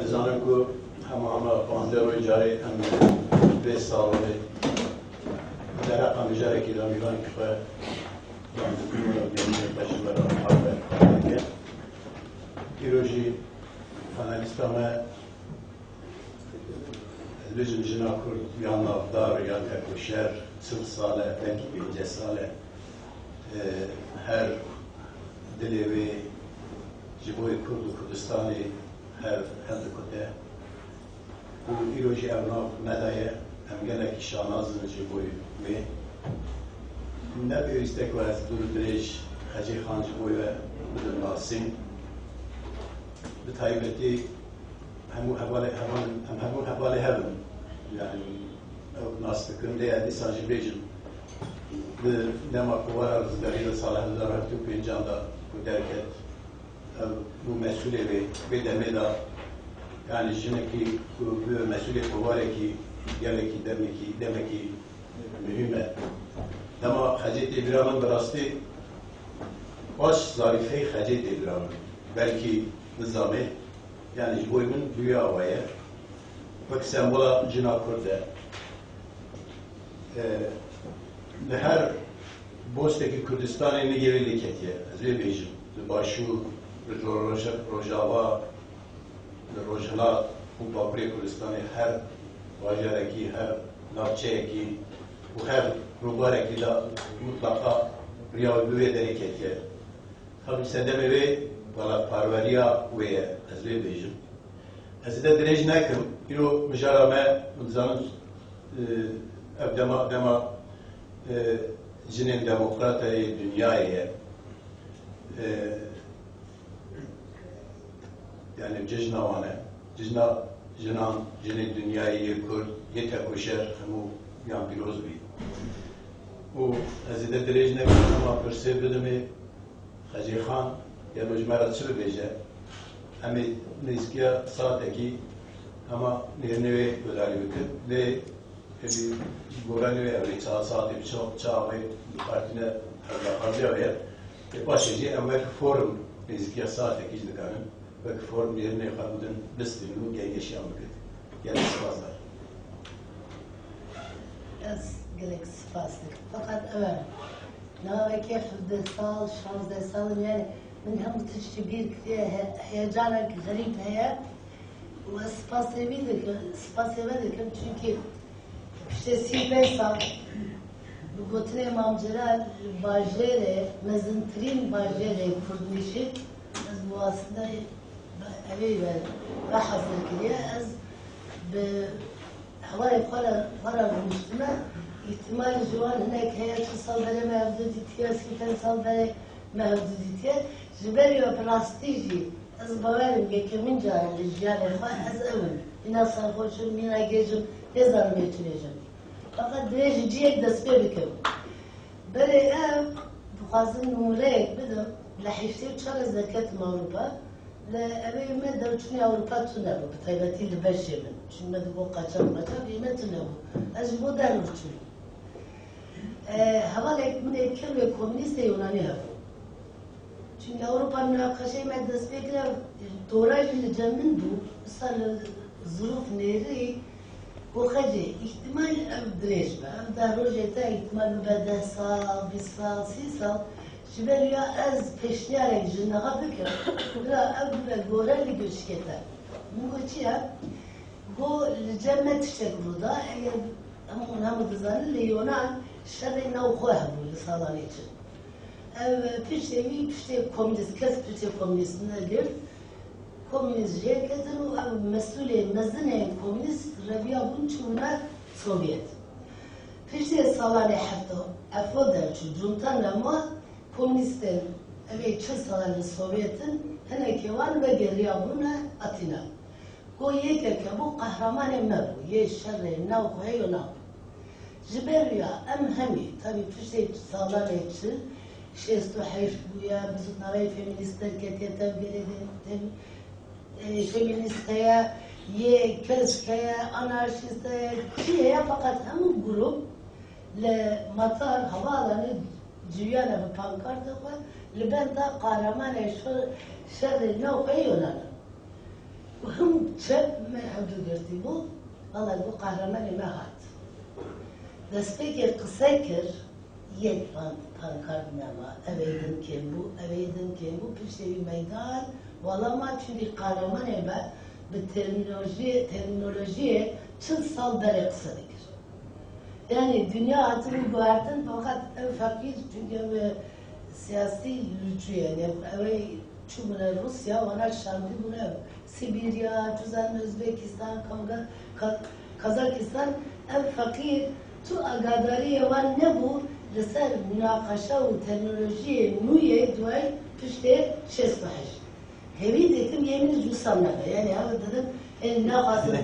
دزانم که همه پانزده روی جاری هم به ساله در رقم جاری که دارم ایران که خواهد دانستیم بیانیم باشیم برای حرف کنیم ایروژی پانالیست همه بجم جنا کرد یا نافدار یا تکوشر 40 ساله بلکه 50 ساله هر دلوی جبوی کرد و کردستانی هر هند کده و ایروژی ابناف ندایه هم گلکی شانازن جبوی می نبیویسته که از دور دریش حجی خان جبوی و بدون ناسیم به طایبتی همون حوالی هبن yani nasıl kındıya disancı bejim de nema kuvara rızgarıyla salahı zarar tüpün canda bu derket bu mesulü ve demeda yani şimdiki bu mesulü kuvara ki geleki demek ki mühime ama Hazreti İbrahim'in berastı baş zarifeyi Hazreti İbrahim belki nizamı yani boyumun dünya havaya bak sembola cina kurdu. Her bosteki Kürdistan'ı ne gevelik etiye. Azerbaycan, başu, Rojava, Rojala, bu papri Kürdistan'ı her vajareki, her navçeyeki, bu her rubareki da mutlaka riyavü ederek etiye. Tabi sedeme ve valla parveriya ve Azerbaycan. Azide derece nekim, ilo müjarame mızanın dema cinin demokratayı dünyaya yani cejnavane, cinan cinin dünyayı kur, yeter koşer, mu yan piroz bi. O azide derece nekim ama persevidimi Hacı Khan ya mecmara çıl beje. Ama nizkiya saateki ama nehirnevi ödali büküp ve Gorannevi evli saati bir çağı partine harcaya başlıcı evvel forum nizkiya saateki izdikanın ve forum yerine kalmadın listini gengeşi almakıd. Yani sıvazlar. Az gelek sıvazlık. Fakat evet. Ne keyif de sal, şans de sal yani من هم تشتبير كثير هيجانك غريب هيا وسباسي بدك çünkü işte sibesa gotine mamcılar bajere mezentrin bajere kurdnişi az bu aslında evi ve hazır kiliye az be havaya para müşteme ihtimal juan هناك هي تصل بلا ما يبدو سياسي تصل بلا mevcudiyeti jiberiyo prestiji az bavarım gekemin canı jiyane fa az evvel ina sarhoşum ina gecim ne zaman geçireceğim fakat derece ciyek despe bikim böyle ev bukhazın numurayek bedim lahifte çare zekat Avrupa la evi medde uçni Avrupa tuna bu taybeti li beşemin şimdi bu kaçar yemet tuna bu az bu dar uçni havalek min ekle komünist Yunani ha çünkü Avrupa'nın münakaşayı meddesi bekler doğrayla cemmin bu misal zuruf neri bu hacı ihtimal evdireşme evda rojete ihtimal mübedde sal, bisal, sisal şiberiya az peşniyarek jinnağa fikir bira evde doğrayla göçkete bu çiya bu cennet şekruda eğer ama dizanı Yunan şerri navkhoya bu lisalar için pişte komünist, kes pişte komünist nedir? Komünist ceketini mesulü mezine komünist reviya bunçuna Sovyet. Pişte salane hatta afodar şu cumtan ama komünistler evet çıl salane Sovyet'in henekevan ve geriya buna Atina. Go yeke bu kahraman mebu ye şerre nav koyu nav. Jiberiya em hemi tabi pişte salane çıl شیستو حیف بویا بزرگنامه فمینیستر که تبدیل فمینیست یا یه کس که anarşist چیه فقط همون گروه لمطار havaalanı cüyana bir pankartı var. Libenta kahraman şer ne okuyorlar. وهم شاب ما يحبوا يرتبوا والله يقول قهرمان ما هات دەستپێکی قسەی کرد یەک پانکارد نەما ئەوەیدن کێم بوو پشتێوی مەیدان وەڵاما چونی قارەمانێ بە ترمینۆلۆژیە چند ساڵ دەرێ قسە دەکرد یعنی دنیا هاتبوو گواردن فقط ئەو فەقیر چونکە سیاسی لوچوویە ئەوەی چوونە رووسیا وەنا شاندی بوونە سیبیریا جوزان ئۆزبێکستان کازاکستان ئەم فەقیر تو ئاگاداریە وان نەبوو لەسەر مناقەشە و تەکنۆلۆژیە نوێ دوای پشتێ 68 هەوی دەکەم یەمن جووسام نەبە یعنی ئەوە دەدەم ناخوازم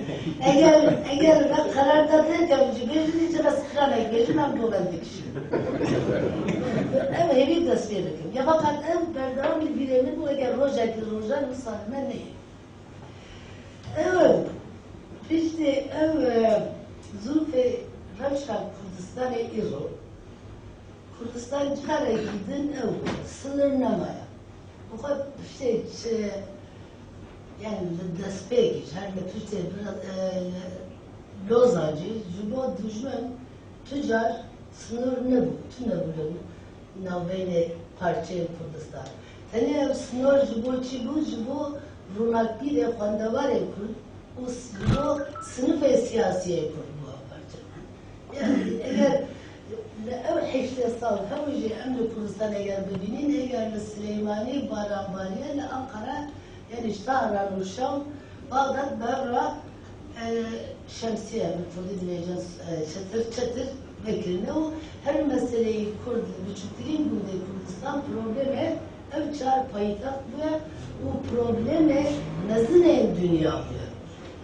ئەگەر قەراردا دەکەم بێژنی چە بەسخرانێک بێژن ئەم دۆڵەن بکشم ئەم هەوی دەست پێ دەکەم یا فقط ئەم بەردەوامی بیرێ من بوو ئەگەر ڕۆژێکی ڕۆژان وسانمە نەیە ئەوە پشتێ ئەو زولفێ رەوشا کوردستانی ئیڕۆ کوردستان جارێکی دن ئەو سنر نەمایە بخۆت پشتێک یعنی لە دەستپێکیش هەر لە پشتێ لۆزاجی ji bo dijmin tu car sınır nebû navbeyne parçeyê Kurdistan. Tenê ev sınır ji bo çi bû ji bo rûnakbîrê xwendewarê Kurd û ji bo sinifê siyasiyê Kurd bû ev parçe. Yani eger li ev heştê sal hemû jî em li Kurdistan eger bibînin eger li Sileymanî baranbariye li Ankara yani ji Tahran û Şam Bağdat berra şemsiye Kurdî dilêjin çetir vekirine û her meseleyi Kurd biçûktirîn bûdê Kurdistan probleme ev çar payitaxt bûye û probleme mezinên dünya bûye.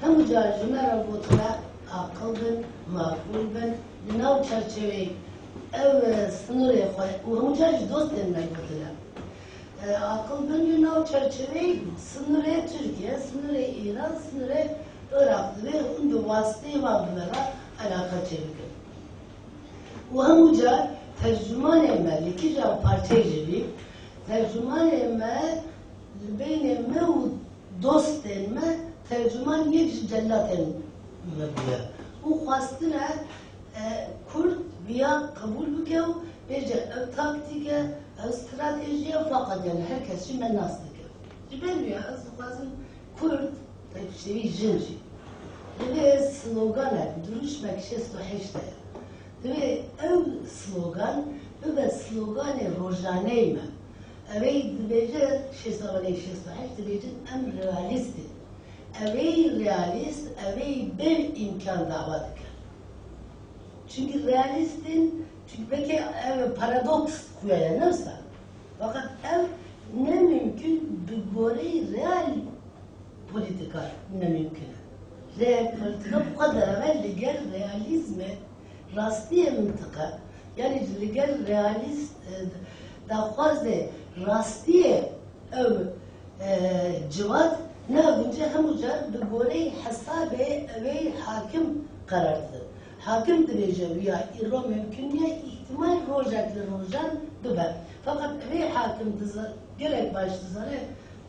Hemû car ji me re gotine aqil bin, makbûl bin, li nav çerçeveyê ev sınırê xwe û hemû car ji dostên me gotine. Aqil bin li nav çerçeveyê sınırê Türkiye, sınırê İran, sınırê Irak ve hûn bi wasteyê wan bi me re alaka çêbikin. û hemû car tercümanê me li kîjan parçeyê jî bî tercümanê me li beynê me û dostên me tercüman yek ji cellatên me bûye û xwastine Kurd viya qebûl bike û bêje ev taktîk e ev stratejiye faqat yani herkes jî me nas dike ji ber wî ez dixwazim Kurd tevşevi jin jî divê sloganek duruşmek 68 ye divê ev slogan bibe sloganê rojaneyê me evê dibêje 68 dibêjin em realîstin evê realîst evê bir imkan dava dike çünkü realîstin çünkü belki ev paradoks kuye neyse fakat ev ne mümkün bi gorey real politika ne mümkün. Real politika bu kadar evvel legal realizme rastiye mıntıka yani legal realist daha fazla rastiye ev civat ne yapınca hem ucar bi gorey hesabe evi hakim karardı. Hakim derece veya irra mümkün ya ihtimal rojaklı rojan biber. Fakat evi hakim gerek başlıları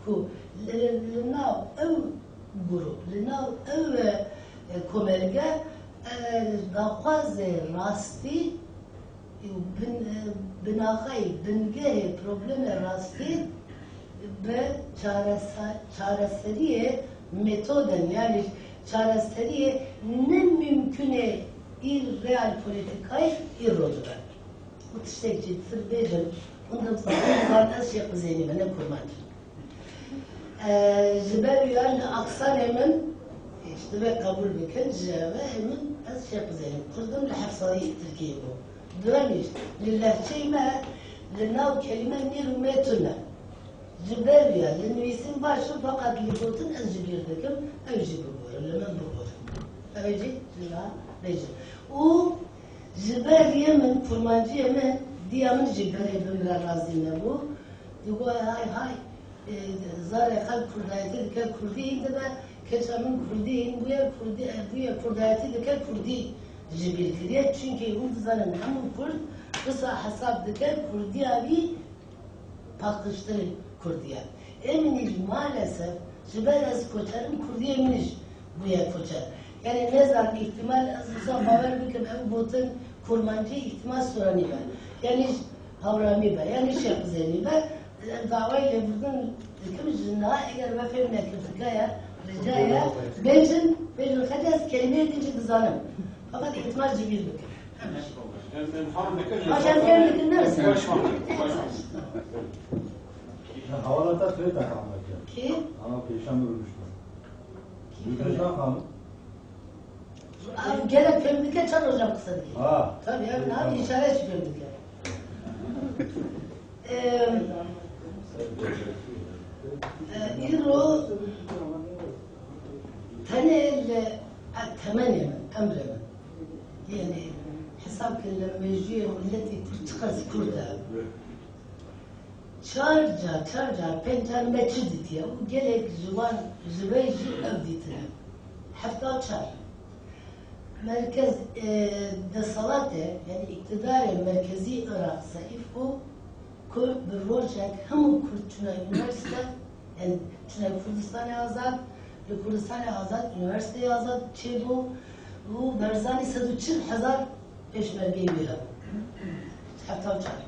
ku لناو او گروه لناو او کمرگه داخواز راستی بناخی بنگه پروبلم راستی به çareseriye metoden yani çareseriye ne mümküne real politikayı irrodular. Bu tiştekçi tırbeyden ondan sonra az şey kuzeyni bana kurmancı. Jiber yani aksan emin işte ve kabul bikin cevabı emin az şey kuzeyni. Kurdum li hafsayı Türkiye bu. Dönüş lillahçeyme linnav kelime nir metuna. Jiber yani nüisin başı fakat libotun az jibirdekim evci bu var. Lemen bu var. Evci zira rejim. O jiber yemin kurmancı yemin diyamın jiber edimler razine bu. Digo hay zare kalp kurdayeti diker kurdi de be keçamın kurdi buya kurdayeti diker kurdi jibil kiriye çünkü bu zaten hem kurd kısa hesap diker kurdi abi pakıştırı kurdiye. Emin maalesef Jiber az koçarım Kurdiye miniş bu ya koçar. Yani ne zaman ihtimal azıcık haber bikim ev botun kurmancı ihtimal sorani ben. Yani havrami ben. Yani Şeyh Zeyni ben. Davayla bugün kim jinna eğer vefem nekirtikaya ricaya bejin khadas kelime edince dizanım. Fakat ihtimal cibir bikim. Başan geldik neresi? Havalata söyle takamlar. Ki? Ama perişan durmuşlar. Yüzleşten kanun. Abi gerek pemdike çal hocam kısa değil. Ha. Tabii yani abi işaret şu pemdike. İro تنال ثمانية أمرنا يعني حساب المجيء التي تتخذ كلها شارجا بنتان ما تشدت يا وقالك جوان زبيجي أوديتنا حتى شار مركز الصلاة يعني اقتدار المركزي العراق صحيفه كل بالروجك هم كل تنا يونيفرسيتي يعني تنا كردستان آزاد لكردستان آزاد يونيفرسيتي آزاد تشيبو وبرزاني 140,000 پێشمەرگەی بێ حتى شار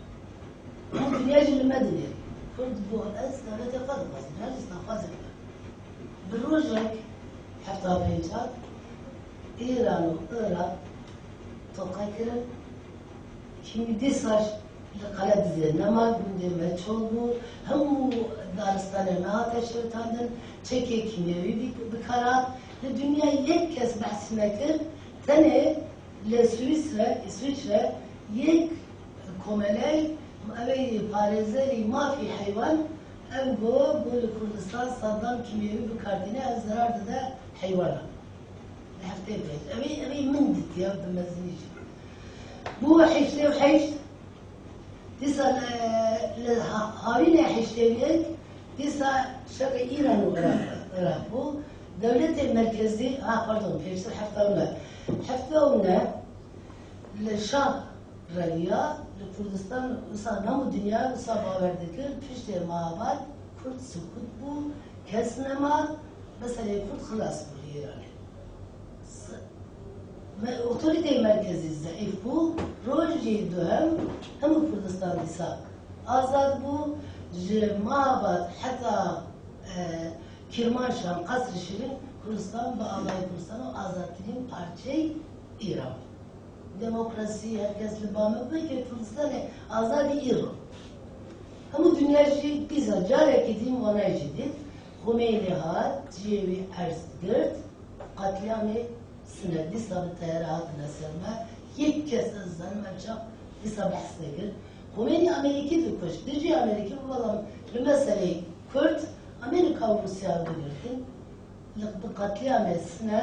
هم دنياجي المدني كرد بو أس لا تفضل بس هذا استنفاذ بالروجك حتى بينتات إيران وإيران توقع كرم كم ديساش لقلب زين نما بندي متشوبو هم دارستان ما تشرتاندن تشكي كيميائي بكارات الدنيا يك بحث نكر تاني لسويسرا إسويسرا يك كوملاي أبي باريزري ما في حيوان أبغى بقول كردستان صدام كيميائي بكارتنا الزرار ده حيوان هفتين بيت أبي مندت يا بمزنيش بو حيش لي وحيش تسا هاوين حيش لي تسا شرق إيران وعراق بو دولة المركزي باردون فيش حفتونا للشام راليا لكردستان وصار نمو الدنيا وصار باوردكر فيش مع بعض كرد سكوت بو كسنما بس اللي كرد خلاص بو إيران أوتوريتي مركزي ضعيف بو روجي دوهم هم كردستان ديسا آزاد بو جماعة حتى كرمانشان قصر شيرين كردستان بآلای كردستان و آزادترین پارچه ایران دموکراسی herkes libamı bu ki Kurdistan azad İran. Ama dünyayı bize cari gideyim ona ciddi. Khomeini hat, civi erzgird, katliamı sınırlı sabit tayyaratına serme, yek kez azdan mercak disa bahsine gir. Khomeini Amerika'yı koş, dici Amerika bu adam bu meseleyi Kürt, Amerika ve Rusya bilirdi. بقتلها السنة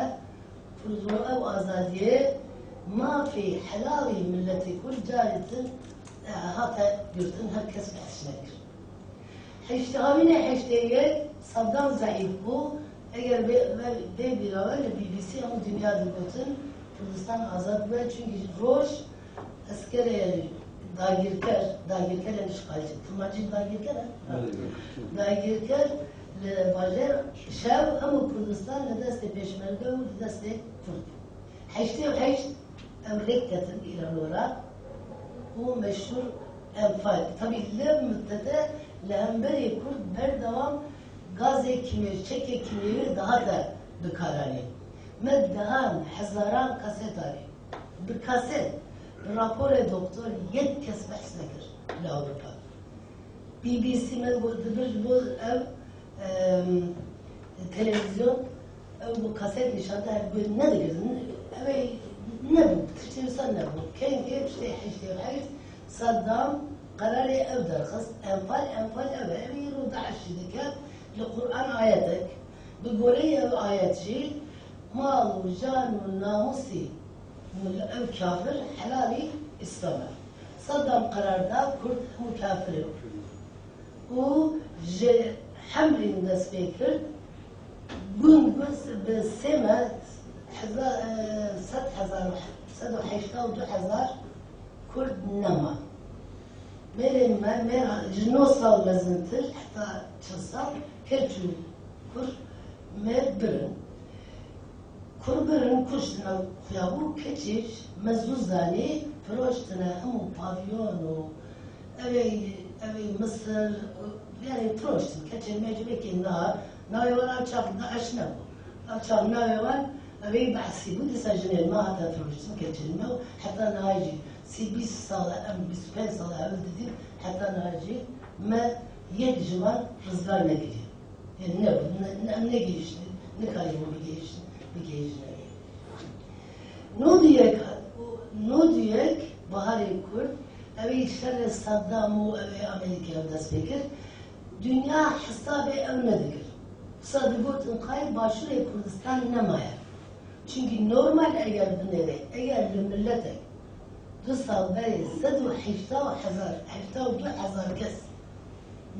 فرزوا أو أزادية ما في حلاوي ملتي كل جارة هاتا يرتن هالكس بحسنك حيشتغلين حيشتغل صدام ضعيف بو اگر بي راول بي بي سي هم دنيا دلبتن كردستان آزاد بو çünkü روش askeri dagirker yani işgalci tırmacı dagirker لباجر شاب أمو كردستان لدست بيشمرقة ولدست كرد حيشتي وحيشت أمريكا إلى الوراء هو مشهور أنفال طبعا لم متدا لهمبري كرد بردوام غازي كيميائي شكل كيميائي daha da بكاراني مدهان حزاران كاسيتاري بكاسيت rapor doktor yek kes bahs nekir لأوروبا BBC مدبر bu ev televizyon bu kaset nişanda bir ne diyorsun? Evet ne bu? Tiştirsen ne bu? Kendi işte hayır Saddam kararı ev derkız enfal ev yürü daşidik القرآن آياتك بقولي آيات شيء مال وجان والناموسي من أو كافر حلالي إسلامه صدام قرار ده كرد هم كافر حمل الناس فكر بون بس بسمة 7,000 كرد نما ميرين ما جنوصل لازنتر حتى تصل كلتو kur mebrin kurberin kuştina kuyabu keçiş mezuzani proştina hemu pavyonu evi Mısır yani proştin keçiş mecbeki navi var açakında aşna bu açak navi var evi bahsi bu disa jinel ma hatta proştin keçiş me hatta naci si 20 sala em 25 sala evvel dedim hatta naci me yek civan rızgar ne gidiyor yani ne girişti ne kaybı bir girişti bir gecine. Nudiyek Bahar-ı Kurd, evi şerre Saddam'u evi Amerika'ya dest bekir, dünya hesabı evnedir. Sadı gotun kay başurı Kurdistan nemaya. Çünkü normal eğer bunları, eğer millete du sal beri sedu hifta kes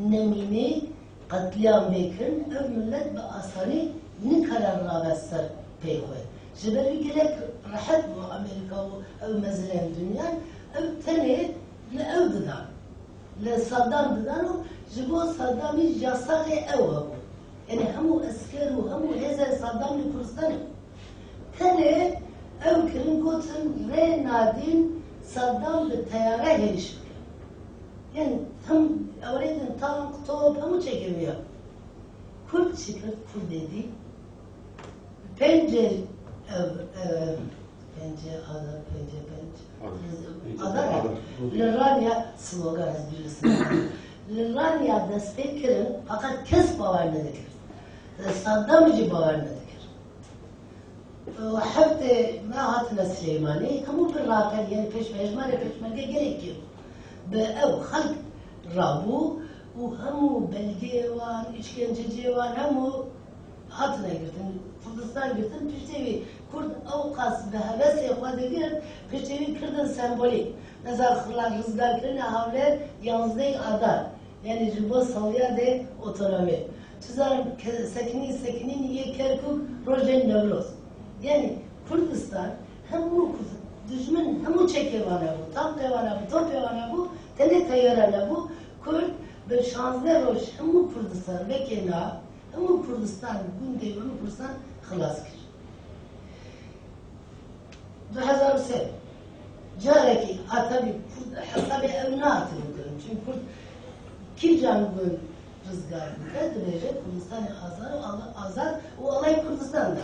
nemini katliam bekir, ev millet be asani ne kararına besser peykoy. Jiberi gerek rahat bu Amerika ev mezlen dünya ev tane le ev dıdan. Le Saddam dıdan o jibo Saddam'ı yasağı ev bu. Yani hemu eskeru hemu hezer Saddam'ı Kürdistan'ı. Tane ev kirin gotun re nadin Saddam bir tayara heriş. Yani tam avredin tank top hemu çekemiyor. Kürt çıkır Kürt dedi. Pence Adar. Liranya slogan birisi. Liranya desteklerin fakat kes bavarnedir. Saddamcı bavarnedir. وحتى ما هاتنا سليماني كمو بالراقل يعني peşmerge gerekiyor. Ev halk rabu وهمو belgevan, işkencecivan hemu hatına girdin. Kurdistan girdin, piştevi Kurd avkas ve hevesi yapmadı girin, piştevi Kurdun sembolik. Mesela kırlar rızgar kirin havler yansıdayın adar. Yani jibo salya de otonomi. Tuzarım sekinin niye Kerkuk Rojen Nevroz. Yani Kurdistan hemu düşman hemu çekevana bu, tapkevana bu, topevana bu, tene tayyarana bu. Kurd ve şanzlı roş hemu Kurdistan ve kenar hemu Kurdistan günde hemu Kurdistan خلاص kir. 2003 jareki tabi hesabı evnatı buldum. Çünkü Kurd ki canlı rızgar buldum. Derece Kurdistan azar o alay Kurdistan'da.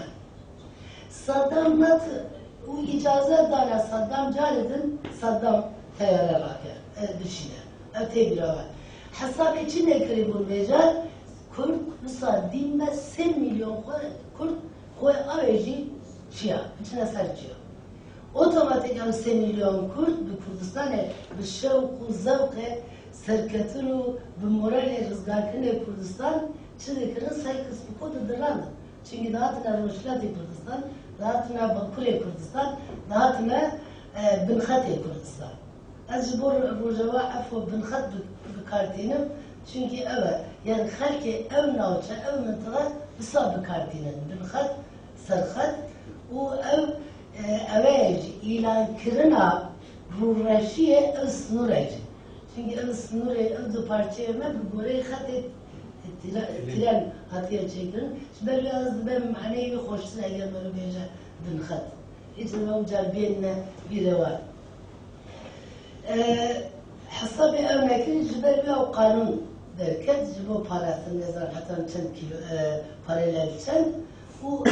Saddam natı o icazet dana Saddam caridin Saddam teyara bakar. Düşünür. Öte bir var. Hesabı için ne kırıbın vecar? Kurd Kurdistan dinme 100 milyon Kurd koy aveci çiya. İçine serçiyor. Otomatik 100 milyon Kurd bir Kurdistan'e bir şevku zevke serketunu bir morale rızgarkine Kurdistan çizikinin saykıs bu kodu dırlandı. Çünkü dağıtına Roşlati Kurdistan, dağıtına Bakure Kurdistan, dağıtına Binkhati Kurdistan. Az bu rojava afo Binkhat bikartinim çünkü evet yani halki ev navça ev mıntığa bisab bikartinin Binkhat serkhat o ev ilan kirina rurraşiye ev sınıraycı. Çünkü ev sınırı ev de parçaya me bir buraya khat tren hatiye çekirin. Şimdi biraz ben manevi hoşsun eğer böyle beja Binkhat. İçin o calbiyenne biri var. حسابي أماكن جبال بها وقانون دركت جبو باراسن نزار حتى چند كيلو باراليل چند و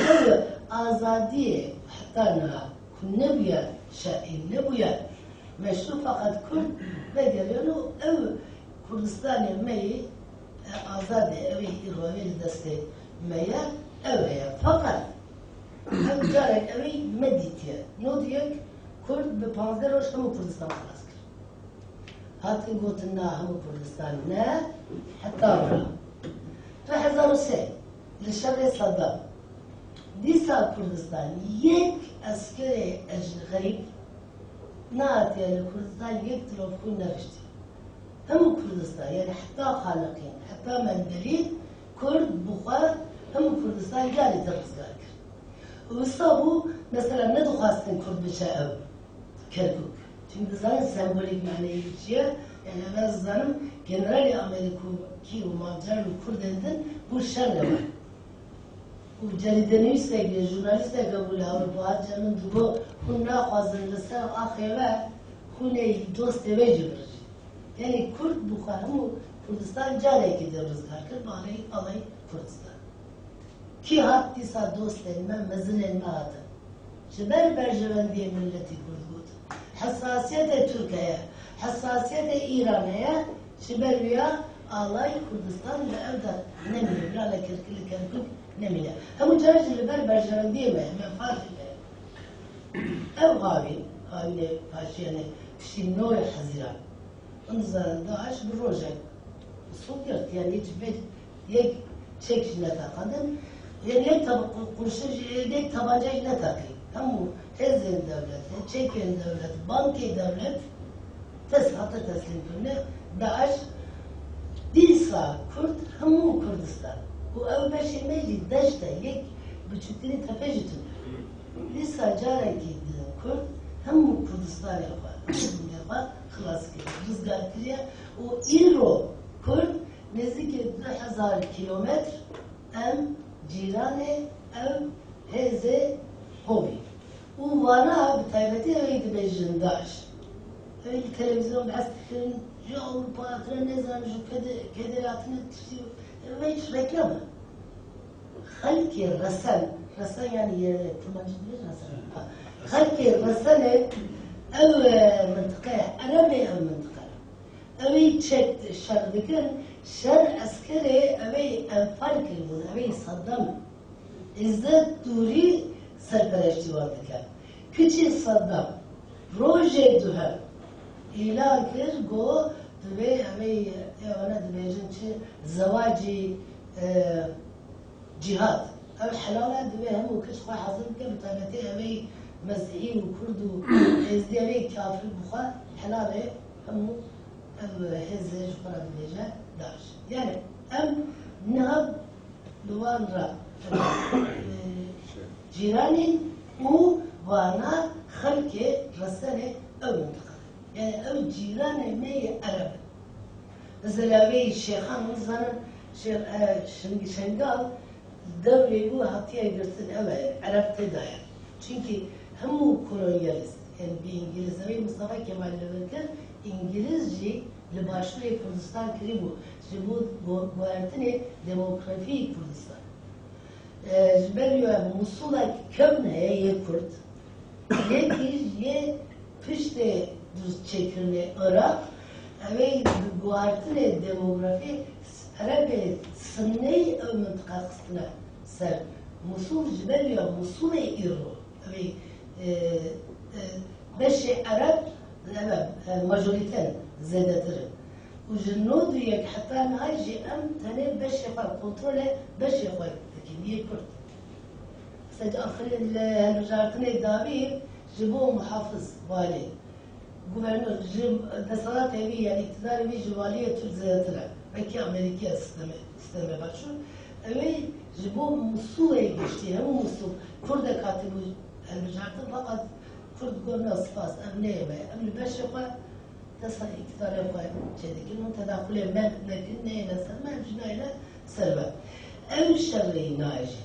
آزادي حتى أنها نبيا شائن نبيا مشروع فقط كل بقالينو أو كردستان مي آزادي أوي إروي لدستي ميا أوي فقط أو جارك أوي مديتيا نوديك كرد بپانزده همو كردستان خلاص كر هاتي قوتنا همو كردستان نه حتى برا 2003 لشر صدام ديسا كردستان يك عسكري غريب ناتي لكردستان يك تلوفون نرشتي همو كردستان يعني حتى خانقين حتى مندلين كرد بخار همو كردستان جاري درس كر وصابو مثلا ندو خاصين كرد بشاء Kerkuk. Çünkü zaten sembolik mعنی چیه؟ yani ben zanım Generali Ameriku ki o mancar Kurdenden bu şerle var. و جریده نویسه ژورنالیسته قبول اروپا جنون دو خون نخوازن لسر آخره خونه دوست ویجی برشی یعنی کرد بخواهم و کردستان جاره که در روزگار کرد بالای آلای کردستان کی هات دیسا دوست من مزن المعاده جبر برجواندی ملتی کرد بود حساسیت ترکیه حساسیت ایرانیه جبر ویا آلای کردستان لأبدا نمیره بلا لکرکلی کرکل نمیره همون جارج لبر برجواندی من فاضله او غاوی پاشیانه کشی نوع حزیران اون داعش بروجه صوت کرد یعنی هیچ بید یک چکش نتاقدن yani یک tabancayı ne takayım? Hem Ezin devleti, Çekin devleti, Banki devlet teslimatı teslim kılını Daesh Dilsa, Kürt, hem Kürdistan. Bu ev beşi meclis deşte yek buçukları tepeci tünür. Dilsa careki Kürt, hem Kürdistan yapar, hem yapar, kılas gelir. Rızgar kiriye, o İro Kürt nezik 1000 kilometre hem جیرانه او هزه هوی و وانا بتایبتی اوی دبیجن داش اوی تلویزیون بحث کردن جو اروپا اتنا نزان جو کدراتنا تشتی اوی hiç reklamı خلقی رسن yani تماncı bilir رسن خلقی رسن او منطقه عربي او منطقه اوی çek şer بکن شر askeri اوی انفال کردن اوی صدام عزت دوری سرپرشتی vardı کرد küçük صدام روژه دوهم ilan کرد گو دوی اوی اوانا دویجن چه زواجی جهاد او حلاله دوی همو کش خواه حاضر که بطالتی اوی مسیحی و کرد و ازدی اوی کافر بخواه حلاله همو هزه جفرا دویجه داش yani em nehab duvan ra ciranin u vana halke rasane ev mıntıka yani ev cirane meyi Arap mesela ve şeyhan zanın şengal devre bu hatiye girsin eve Arap tedaya çünkü hemu kolonyalist yani bir İngiliz ve Mustafa Kemal Levent'in İngilizce لباشوی کردستان کری بود جبود گوارتنی دموکرافی کردستان جبریو موصول کم نه یک کرد یکیش یه پشت دوست چکرنه عراق اوی گوارتنی دموکرافی عرب سنی او منطقه قصدنا سر موصول جبریو موصول ایرو اوی بشه عرب ماجوریتن زیادتره و جنود یک حتی نهایجی ام تنه بشه خواهد کنترل بشه خواهد تکیمیه کرد سید آخر هلوجارتن داوی جبو محافظ والی گوورنور دستالات اوی yani iktidar اوی جوالیه تر زیادتره وکی امریکیه sisteme başvur اوی جبو Musul'a geçti hem Musul Kürde katibu hellücartın fakat Kürt görmez spas em neyme em beşe خواهد تصل اكثر يقول كذا كنون تداخل ما لكن نيلا سلمى جنايلا سلمى أم شري ناجي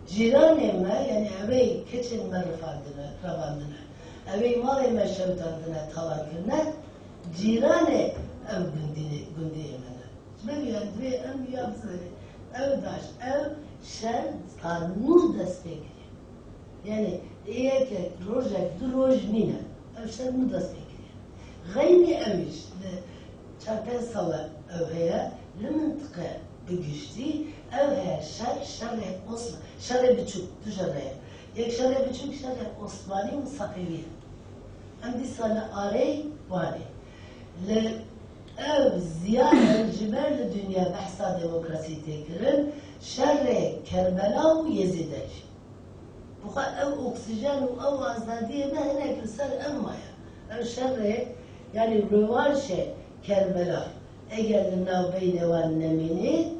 جيران ما يعني أبي كتشن مرة رفاندنا أبي مالي ما شوتاندنا طلع كنا جيران أم جندي منا شبابي أدري أم يابزني أو داش أو شر قانون دستيكري يعني إيه كروجك دروج نينا أو شر مو دستيكري غيري أويش لشابين صلاة أو هي لمنطقة بقشتي أو هي شر أصلا شر بتشوك تجرية يك شر بتشوك شر أصلاني وصقيوية عندي صلاة آري واني أو زيادة الجبال للدنيا بحثا ديمقراطية تكرر شر كربلاء ويزيدج بخا أو أكسجين أو أزادية ما هناك رسالة أمايا أو شر yani rövanşe Kerbela eğer navbeyi devan nemini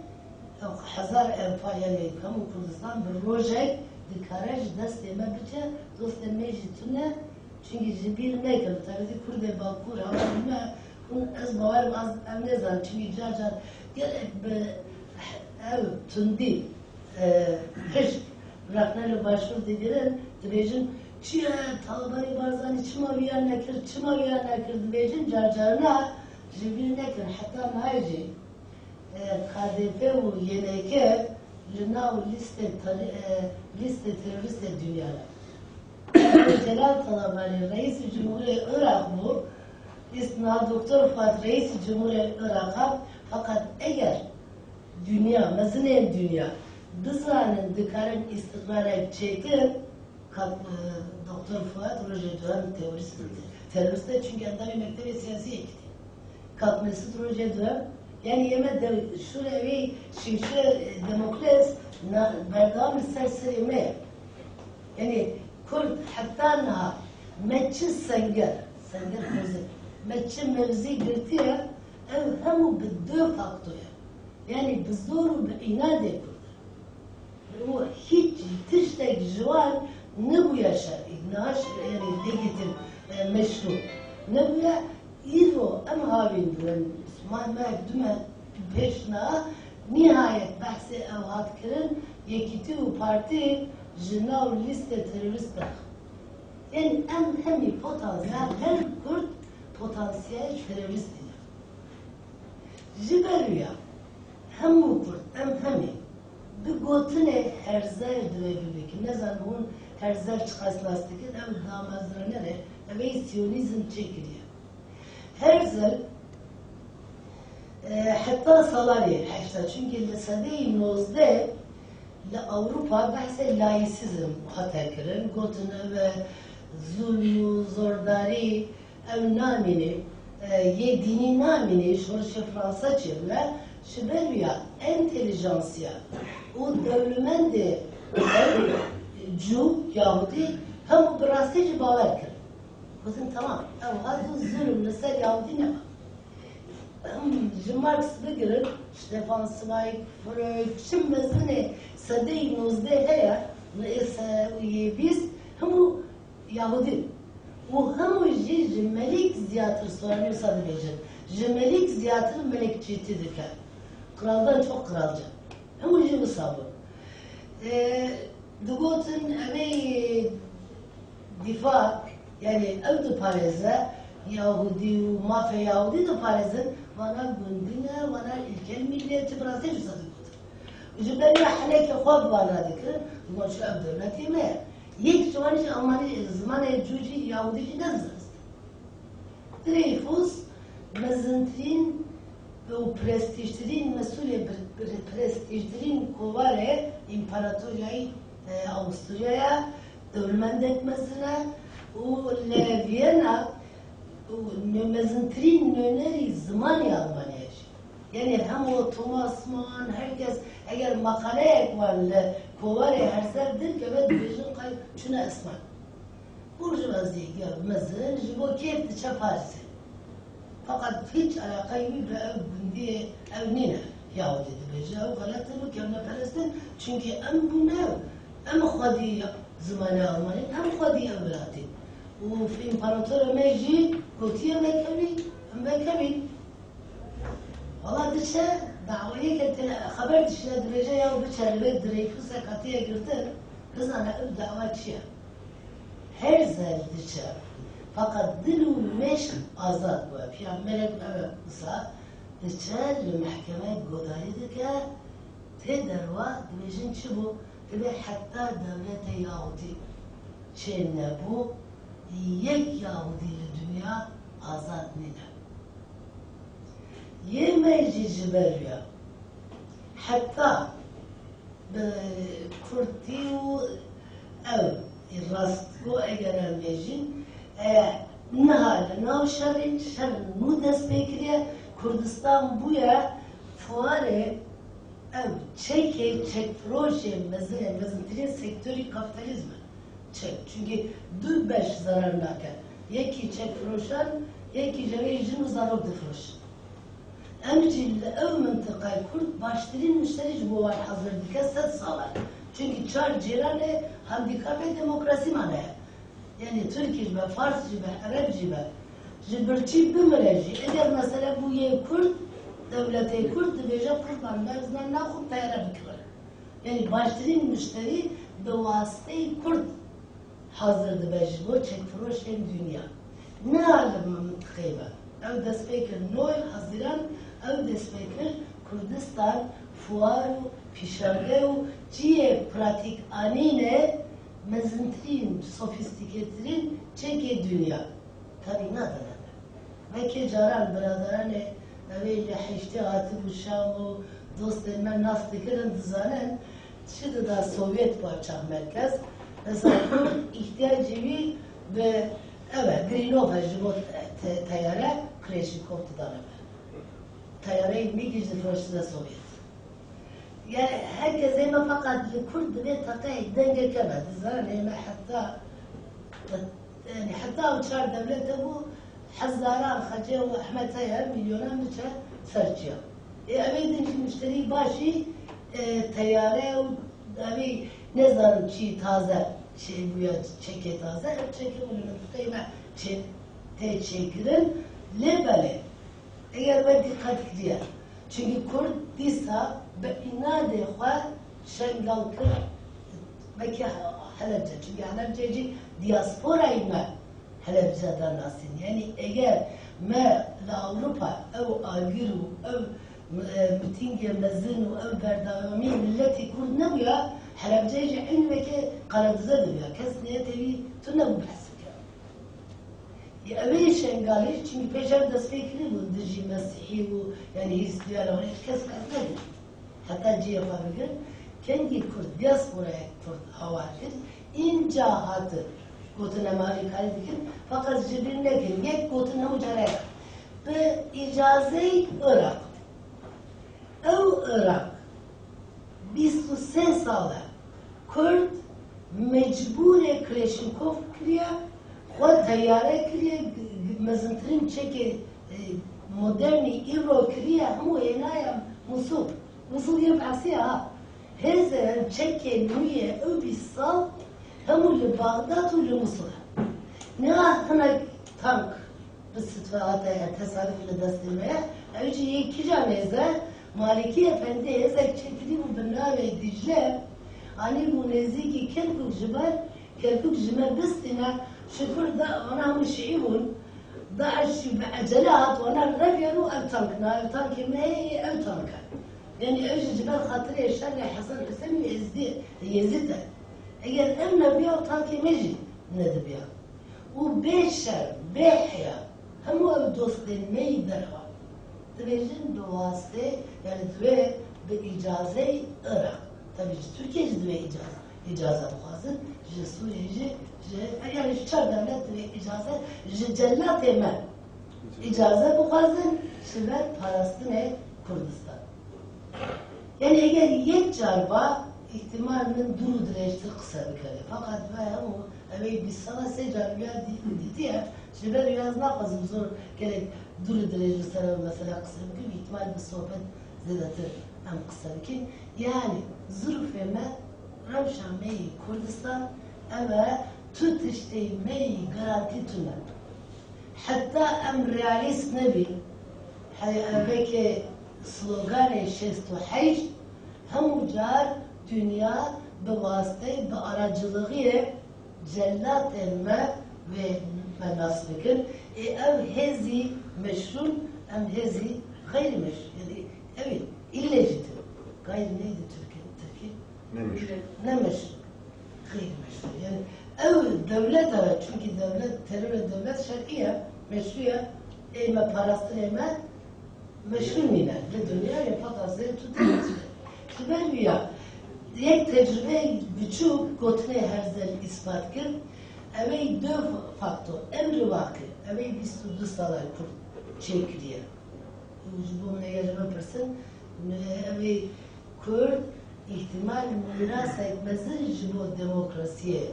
hazar enfal yani kamu Kurdistan bir projek dikaraj desteme biçe dost meclisine çünkü bir ne kadar tabii Kurde Bakur ama un az bavarım az amnezan çünkü car gerek ev tundi hiç Rakneli başvur dediler, dibecin çiğe Taliban'ı barzani çıma viyan nekir, çıma viyan nekir dibecin carcarına jibir nekir. Hatta maici KDP u yeneke linav liste terörist dünyada. Celal Talabani Reis-i Cumhuriyet Irak bu. İsna Doktor Fuat Reis-i Cumhuriyet Irak'a fakat eğer dünya, mezinen dünya bizanın dikarın istikrara çekip Doktor Fuat Roje Doğan terörist çünkü adamı mektebi siyasi ekti. Kalkması Roje Doğan yani yeme de şuraya bir şişe demokrasi bergam serserime yani Kürt hatta naha meçi senger mevzi meçi mevzi girtiye ev hemu bidde faktoya yani bizoru bi inade Kürt o hiç tiştek jwan ne bu yaşa ignaş yani legitim meşru ne bu ya İro em havin duran mahme düme peşna nihayet bahsi evhat kirin yekiti u parti jinav liste terörist bırak. Yani hemi potansiyel her Kürt potansiyel terörist diyor. Jiberuya hem bu Kürt hemi bir gotine herzer direbildik. Ne zaman bunun herzer çıkaslastık ev damazlarına ev siyonizm çekiliyor. Herzer hatta salari hatta çünkü lisede nozde Avrupa bahse laisizm hatakirin gotine ve zulmü zordari ev namini ye dini namini şorşe Fransa çevre şiberuya entelijansiya o devlemendi cu Yahudi hem bu brasteci baver kir kızım tamam ev hadi zulüm mesela Yahudi ne var Marx بگیرن Stefan Zweig Freud şimdi mezune sadey nozde heya neyse biz hamu Yahudi o hamu jiz melik ziyatır soruyor sadece melik ziyatır melekçiyetidir ki kraldan çok kralca hamu jiz sabır dugotin evi difa yani evde Paris'e Yahudi mafya Yahudi de Paris'in bana gündüne, bana ilkel milliyeti biraz değil sadıkıdır. Ücübleri haleki خواب bana dikir, bu şu devleti mi? Yek şuanı amani zamanı cüci Yahudici nazarız. Dreyfus mezentrin ve prestijlerin mesulü prestijlerin kovare İmparatoriyayı Avusturya'ya devlet etmesine o Viyana mezentrin nöneri zaman Almanya'ya. Yani hem o Thomas Mann herkes eğer makale var kovare herserdir ki ve dijin kay şuna esma. Burjuvazi ya mezen jibo keyif çaparsı. Fakat hiç alakayı bir ev gündüye ev nine Yahudi de o galatını kemne Palestin çünkü em bu ne em khadi zamanı Almanya em khadi evlati. وفي إمبراطور ماجي قوتية مكبي والله دشة دعوية كنت خبر دشة درجة يا وبشر البيت دريفوسة كاتية قلتن كذا أنا أبدأ أول شيء هرزل دشة فقط دلو مش آزاد بقى في عملك بسا دشة المحكمة قداري دكا تدروا دمجن شبو تبي حتى دولة يهودي شيء نبو یک Yahudi dünya azad nida. Yemeyici ciberiya. Hatta kurtiyu ev rastgo eğer mecin nahal nav şerrin nu dest bekliye Kurdistan buya fuare ev çek proje mezentrin sektörü kapitalizmi. Çünkü dü beş zarar naker. Yeki çek froşan, yeki jerejin zarar defroş. Emcil ev mıntıkayı Kürt başların müşterici bu var hazır dike set sağlar. Çünkü çar cirane handikap ve demokrasi manaya. Yani Türkçe ve Farsça ve Arapça ve jibirçi bimreci. Eğer mesela bu ye Kürt devlete Kürt diyecek kurban mevzudan nakut tayara bikrar. Yani başların müşteri به واسطه کرد حاضر دبه جبو چک فروشین دنیا نه علم منطقه با او دست پیکر نوع حاضران او دست پیکر کردستان فوار و پیشرده و چیه پراتیک آنینه مزنترین سوفیستیکترین چک دنیا tabi ندارن و که جاران برادران اوی حیشتی آتib و شام و دوست من ناس دکرن دزانن şimdi da Sovyet parçak merkez mesela ihtiyacı ve evet Grinova jibot tayara Kreshikov tutanı tayarayı mi gizli fırçıda Sovyet yani herkes ema fakat Kurd ve takay denge kemedi zaten ema hatta yani hatta uçar devlete bu Hazzaran Hacı ve Ahmet Tayar milyona müçe serçiyor eveydin ki müşteri başı teyare و داوی نزارم چی تازه چی بیاد چکه تازه چکه اونو قیمه چه چکرن لبله اگر به دقت کردید çünkü Kurd disa به inaده خواه شنگال کرد belki Halepçe çünkü Halepçeci diasporayı mı Halepçe'den nasıl yani eğer me la Avrupa ev agiru ev متینگی مزن و او بردامی ملتی کرد نبویا حلبجه این وکی قلبزه دویا کس نیت وی تو نبو بحث کرد یا اولی شنگالی چونکه پیشر دست فکری بود دجی مسیحی و یعنی هیستیال و کس ندید حتی جیه فابگر کنگی کرد دیاسپورای کرد هوا کرد این جاهات گوتن امریکایی دکن فقط جبیر نکن یک گوتن همو جاره به اجازه Irak او Irak 23 ساله کرد مجبور کلشنکوف کریه خود تیاره کریه مزنترین چک مدرنی ایرو کریه همو اینایم موصول یه بحثیه ها هزن چک نویه او 20 سال همو لبغداد و لموصول نه هنگ تانک بستفاقات تصادف لدست المياه اوجي يكي جامعزه Maliki Efendi ezek çekili bu binave Dicle ani bu neziki kelkuk jimer bistine şükür da ona müşi'un daş be'ecelat ona revyeru ev tankna ev tanki meyi ev tanka yani evci jiber hatırı eşlerle Hasan Hüseyin Yezid eğer ev nebiya o tanki meji nedebiya o beşer behya hemu ev dostin meyi derha Devletin doğası yani dve ve icazey Irak. Tabii ki Türkiye dve icazet hazır. Je Suriye yani çar devlet ve icazet cellat emel. İcazet bu hazır. Şiver Palestine Kurdistan. Yani eğer yek carba ihtimalinin duru direçtir kısa bir kere. Fakat ve o evet biz sana secarbiya diye şiver yazmak lazım zor gerek duru derece sana mesela kısa bir ihtimal bir sohbet zedetir hem kısa bir yani zürfeme Ravşan meyi Kurdistan eve tut işte meyi garanti tuna hatta em realist nebi belki sloganı şestu heyş hem car dünya به واسطه به aracılığı cellat elme ve menasb kır ev hezi meşru em hezi gayri meşru yani evet illegitim gayri neydi Türkiye ne meşru gayri meşru yani ev devlet evet çünkü devlet terör devlet şer'iye meşruya eyme parastır eyme meşru mine ve dünya yapak azı tutuyor ben ya یک تجربه بچوب گوتنه هرزل اثبات کرد اوی دو فاکتور امر واقع اوی 22 ساله کرد çekiliyor. Bu neye persen اوی کرد ihtimal miras etmesi bu demokrasiye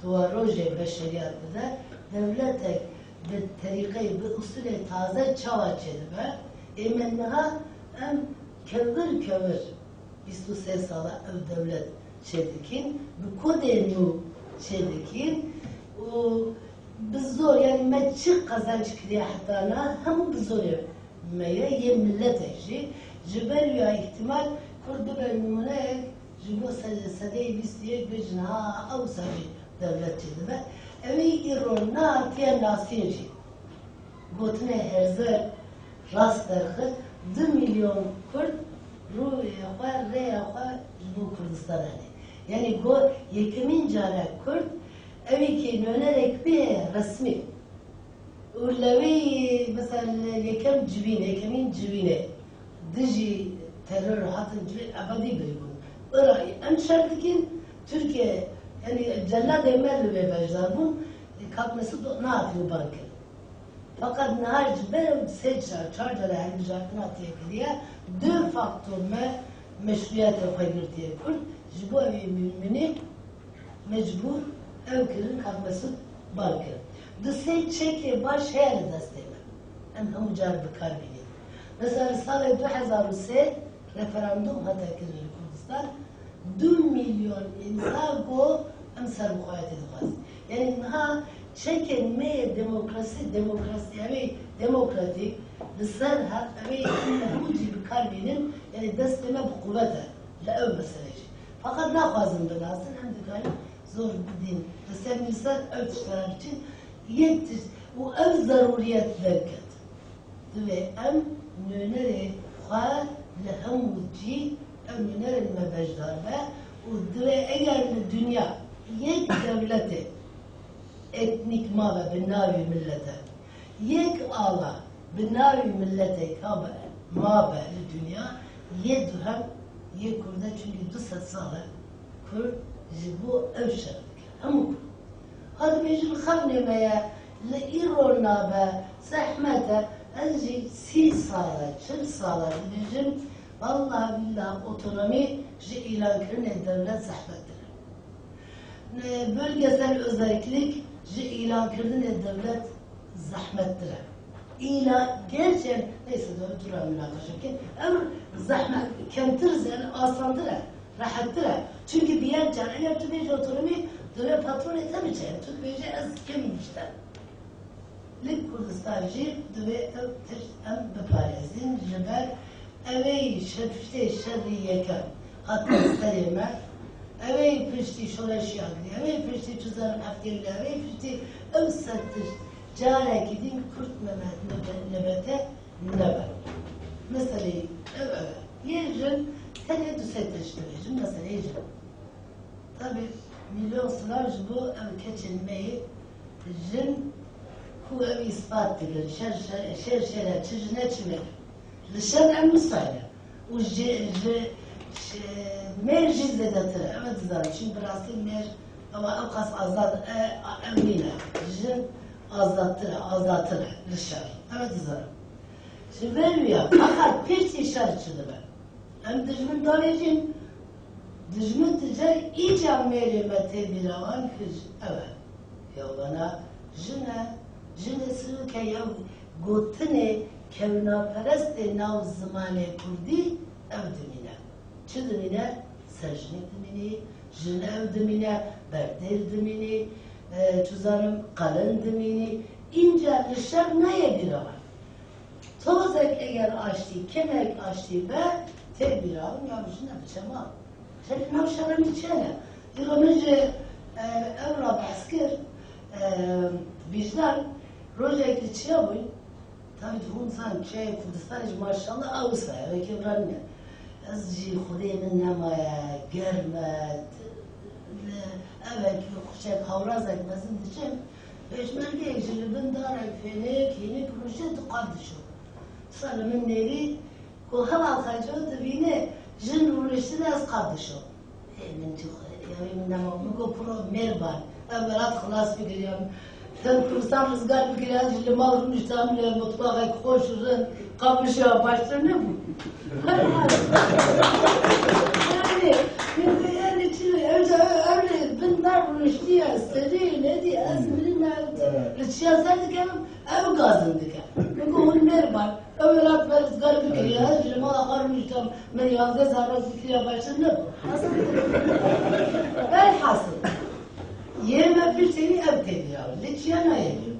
duaroje beşeriyat da devlete bir tarikayı bir usulü taze çava çelme emenha em kevir 23 sala ev devlet şeydikin, bu kodenu şeydikin, biz zor yani meçik kazanç kiriye hatana hem biz zor meye ye millet eşi, jiber ya ihtimal kurdu ben numune جبو سدي بيستيك بجنها أو سبي دولتي دبا أوي إيرونا تيا ناسيجي قوتنا هرزر راس درخل 2 مليون كرد روی خواه ری خواه جبو کردستان هنه یعنی گو یکمین جاره کرد اوی که نونرک به رسمی ولوی مثلا یکمین جوینه دجی terör hatın abadi bir bu. Irak en şartlıkin Türkiye yani cella demerli ve bejder bu kalkması da ne yapıyor banka. Fakat nahar ben seçer çarjara hem jartına diye dört faktör meşruiyet yapabilir diye kur. Bu evi mümini mecbur evkirin kalkması banka. Dışarı çeki baş her desteğe. Hem hamucar bir kalbini. Mesela sene 2003 referandum hatta kırıldı Kurdistan 2 milyon insan go emsal muhayyet edilmez. Yani ha çekin me demokrasi yani demokratik lüsen ha yani muci bir kalbinin yani desteme bu kuvvete la ev meseleci. Fakat ne fazla lazım hem de gayet zor bir din. Lüsen insan ev çıkaran için yetiş bu ev zaruriyet derket. Ve em nönere خواهد لهم وجی امنر المبجدار و دوی اگر دنیا یک دولت etnik ما بناوی ملته یک آلا بناوی ملته کابه ما به دنیا یه هم یه کرده çünkü 200 ساله کرد جبو اوشر همو کرد هذا بيجي خلني ما لإيرون نابه زحمته önce 6 sağlar, 40 sağlar gideceğim. Vallahi billahi otonomi ilan kırın devlet zahmettir. Bölgesel özellik ilan kırın devlet zahmettir. İlan gerçekten neyse doğru duran münakaşa ki ama zahmet kemtir yani asandır, rahattır. Çünkü bir yer can eğer tübeci otonomi devlet patron etemeyecek. Tübeci az kimmişler. Lik Kurdistan'cı dve em beparezin jiber evey şerfte şerriyeken hatta serime evey pişti şoreşi agri evey pişti çözarın aftirli evey pişti emsettir care gidin Kürt nebete nebe mesela evet yecin tene düsetleştireceğim mesela yecin tabi milyon sılar bu ev keçinmeyi jin هو إثبات كده شر تجنة تمر للشرع المصايرة مير جزء ذاتها أما تزاري شين براسي مير أما أوقاس آزاد أمينة جن آزادتها للشرع أما تزاري شين بلويا فقط بيرتي شر شده بقى أم دجمن داريجين دجمن تجاري إيجا ميري متى بيروان كج أول يوانا جنة جنسو که یا گوتنه کوناپرست ناو زمان کردی او دمینه چه دمینه؟ سرجنی دمینه جن او دمینه بردر دمینه چوزارم قلن دمینه اینجا لشر نایه بیران توزک اگر آشتی کمک آشتی به تی بیران یا جنه بچما چه ناو شرمی چنه ایرانجه او را بسکر vicdan projeydi çiğ boy tabii Hunsan şey Kurdistan'ı maşallah Avrupa ve kebranne azci Xude'nin namaya germet evet kuşak havraz etmesin diyeceğim beşmer geçili ben darak fenek yeni proje tıkardı şu sonra min neri ko hava kacı dibine jin uğraştı az kaldı şu min yani min namamı ko pro merban evvelat خلاص بگیریم sen kursan rızgar bigirez jile mağrur niştamile mutfağa koşurun kapışa başlar ne bu? yani önce öyle binler bunu işliyor seri ne diye azmilinler rıçıyazlar dikem ev gazın dikem çünkü onun merbar evvelat ve rızgar bigirez jile mağrur niştam men yazı zarra zikriye başlar ne bu? Velhasıl yeme bir şeyi ev tediyor. Liçyana yemiyor.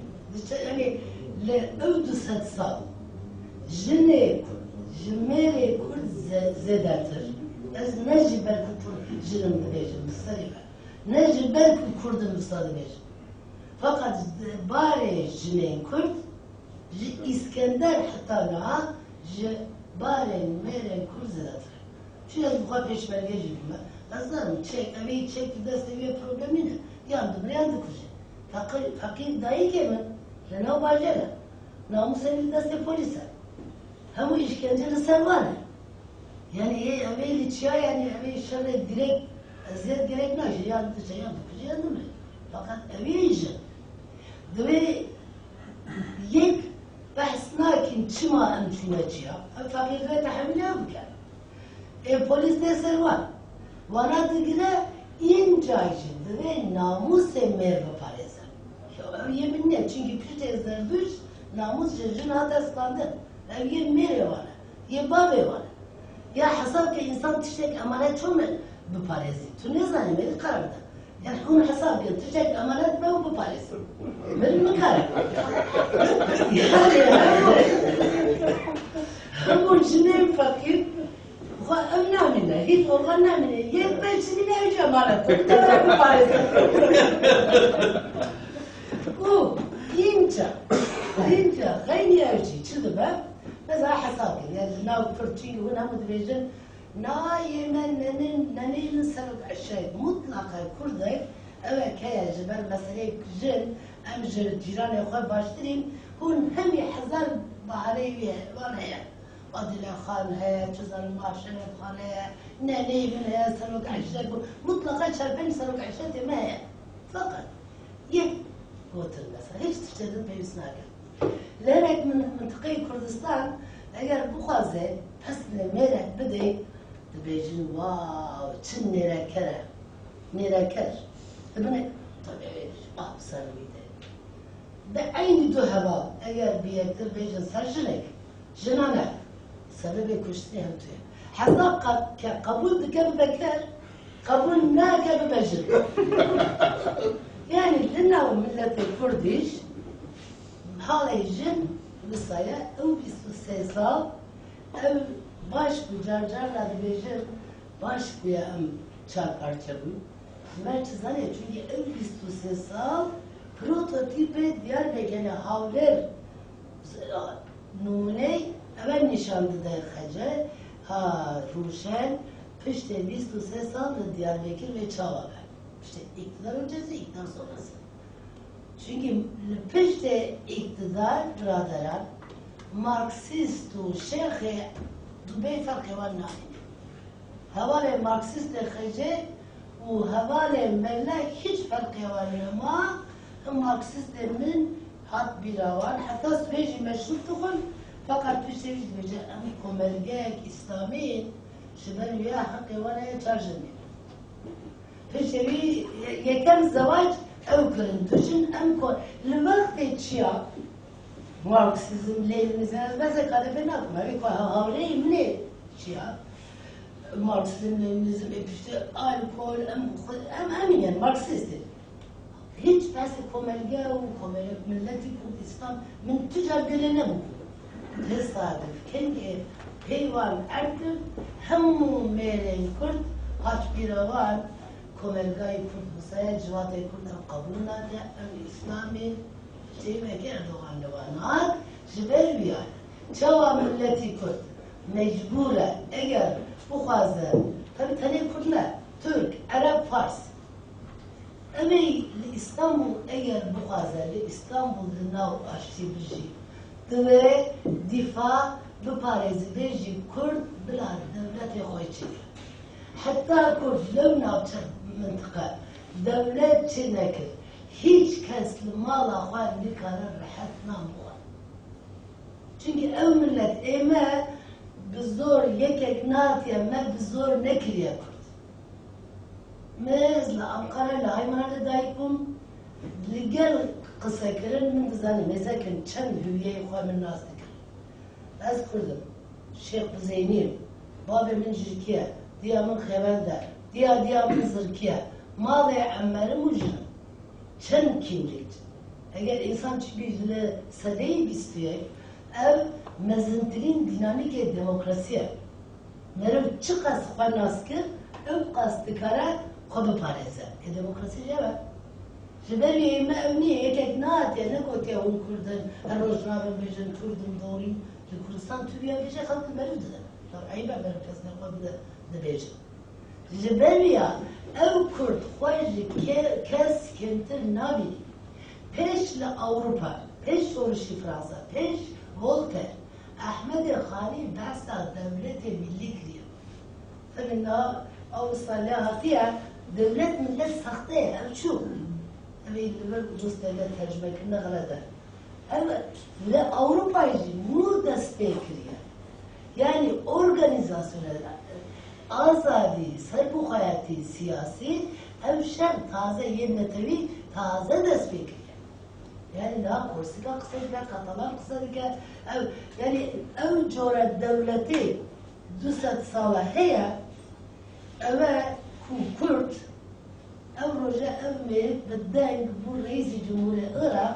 Yani le evdu satsal. Jine jimere kurt zedadır. Ez ne jiber jirim dibêjim mistaribe. Ne jiber Kurdum mistadibêjim. Fakat barê jinên Kurd ji İskender heta niha ji barên mêrên Kurd zêdetir. Şu ez buha pêşmerge jî bûme. Ez zanim çek, evî çek di destê wê problemî ne. Yan dibir yan dikuje. Fakîr dayîkê min li nav bajêr e. Namusê li destê polîs e. Hemû işkence li ser wan e. Yani evê li çiya yani evê şerê direkt eziyet gerek naje. Yan dikuje yan dikuje yan dibir. Fakat evî jî divê yek behs nakin çima em çûne çiya. Ev fakîr ve tehemmûl bike. Polis dê ser wan. Wana digire înca jî divê namusê mêr biparêze. Ev yê min ne? Çünkü piştê zerduş namus ji jin hat estandin. Ev yê mêrê wan e. Yê bavê wan e. Ya hesab ke insan tiştek emanet çû min biparêzî. Tu nezanî mêrî karar bide. Yani hûn hesab kirin tiştek emanet me û biparêzî. Min nikare. Hemû jinên fakîr ev namine, hiç organ namine. Yek beşini ne evci emanet. Tevre bir parası. O, inca, gayni evci. Çıdı be. Mesela hesap edin. Yani nav fırçıyı ve namu dibêjin. Na yemen nenenin serok aşağı. Mutlaka Kurdayı. Evet kaya jiber meseleyi jin. Em jir ciranê xwe baştirîn. Hûn hemî hezar baharê wê wan heye. Adile Xan heye, Çizan Maşeret Xan heye, neneyî min heye, serok eşrek bu. Mutlaka çarpên serok eşretê me heye. Fakat yek gotin mesela, hiç tiştedin pêwîst nake. Lerek mintiqeyê Kurdistan eger bixwaze peslê mêrek bidê dibêjin wow çi nêreker e. Nêreker. Dibine tabii ser wî de. Bi eynî du heva eger bi yektir bêjin ser jinek, jinan e. Sebebi kuştî hem tuye. Hesab ke kabul dike bibeker, kabul nake bibejir. Yani li nav milletê Kurdîş halê jin wisa ye ew 23 sal ev baş bû carcarla dibêjin baş bûye em çarparçe bû. Me çi zanê çünkü ew 23 sal prototîpê Diyarbekir'e havler numune evel nişandı da xece ha Ruşen pişte 23 sal Diyarbakır ve Çavabı. İşte iktidar öncesi, iktidar sonrası. Çünkü pişte iktidar braderan Marksist u şeyhe dubey farkı var nâhin. Havale Marksist xece u havale mellek hiç farkı var ama Marksistlerin hat biravan hatta süreci meşrut tukun fakat pişteviz bece em komergek İslami şiben ya hakkı var ya çarjını. Piştevi yekem zavac ev kırın düşün em ko lvakti çiya Marksizm leylimize mesela kadefe nakma ve havleyi mine çiya Marksizm leylimize pişte alkol em yani Marksizdir. Hiç besi komerge u komerge milleti Kurdistan min tücar gelene bu. Tesadüf kendi peyvan erkir hemmu mêrên Kurd haç biravan komergayı Kurd hısaya civatê Kurd ev kabul nade ev İslami şeyveki Erdoğan levanat jiber biyan. Çawa milleti Kurd mecbure eğer bu xwaze tabi tenê Kurd ne Türk, Arap, Fars Emeği İstanbul eğer bu xwaze İstanbul'da nav aştî bijî divê dîfa biparêzî bêjî Kurd bila devletê xwe çêkir. Hatta Kurd lew navçe mintiqe devlet çê nekir. Hiç kes li mala xwe nikare rehet namixwe. Çünkü ev millet ême bi zor yekek natiye me bi zor nekiriye Kurd. Mez li Ankara li Haymanê dayîk bûm li gel qısekirin min dizanî mêzekin çend hüwiyeyê xwe min nas dikirin. Ez Kurdim, Şêx Zeynîm, babê min Jirkiye, diya min Xêvende, diya min Zirkiye, malê emmerim û jinim. Çend kimlik. Eğer insan li sedeyî bîstiyê ev mezintirîn dinamîkê demokrasiye. Merv çi qas xwe nas kir, ew qas dikare xwe biparêze. Demokrasî jê ve. Ji ber wê me ew niye yekek nate, ne gotiye hûn Kurdin, her roj nabin bêjin Kurdim dorî. Li Kurdistan Türkiye bêje xelk meriv didin. Eybe meriv kes ne xwe dibêjin. Ji ber wî ya ew Kurd xwe ji keskintir nabînî. Pêş li Awropa, pêş soruşî Fransa, pêş Voltaire, Ahmedê Xalî behsa devletê millî kiriye. Tabii Avustralya hatiye devlet millet saxte ye, ev çû. Evê li ber Rus devlet tercüme kirine xelete. Ev li Avrupayê jî nû dest pê kiriye. Yani organizasyonel azadî, serokayatî siyasî ev şer taze yên netewî taze dest pê kiriye. Yani daha Korsika kısa dike, Katalan kısa dike, yani ev cora devleti 200 sala heye, eve Kürt, ev roja ev merit bedeng bu reisi Cumhuriyet Irak,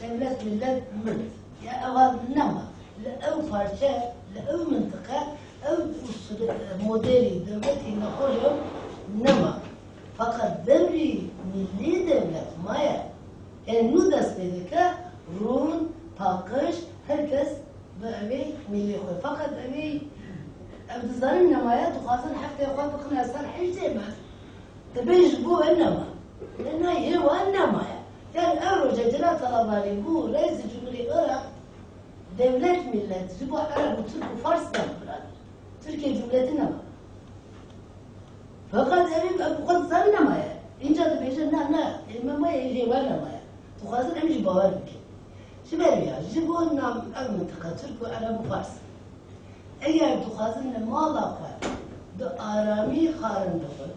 devlet millet mülk. Ya eva nema, le ev parça, le ev mıntıka, ev modeli devleti Napolyon nema. Fakat devri milli devlet maya, yani nu destedike Rum, Pakış, herkes bu evi milli koy. Fakat evi evdizarın nemaya tukhazın haftaya koy bakın asar hiç demez. Tebej bu ennema. Nenayi o ennemaya. Yani evroca celal talabari bu reis Cumhuriyet Irak devlet millet. Bu Arap, Türk, Fars'tan bırakır. Türkiye Cumhuriyeti nema. Fakat evi bu kadar zarın nemaya. İnce de beşer ne memaya evi var nemaya. Tukhazın emci bavar bike. Şiberiya, jibon nam ev mıntıka Türk ve Arap Fars. Eğer tukhazın ne mala koy, de arami kharın dıkı,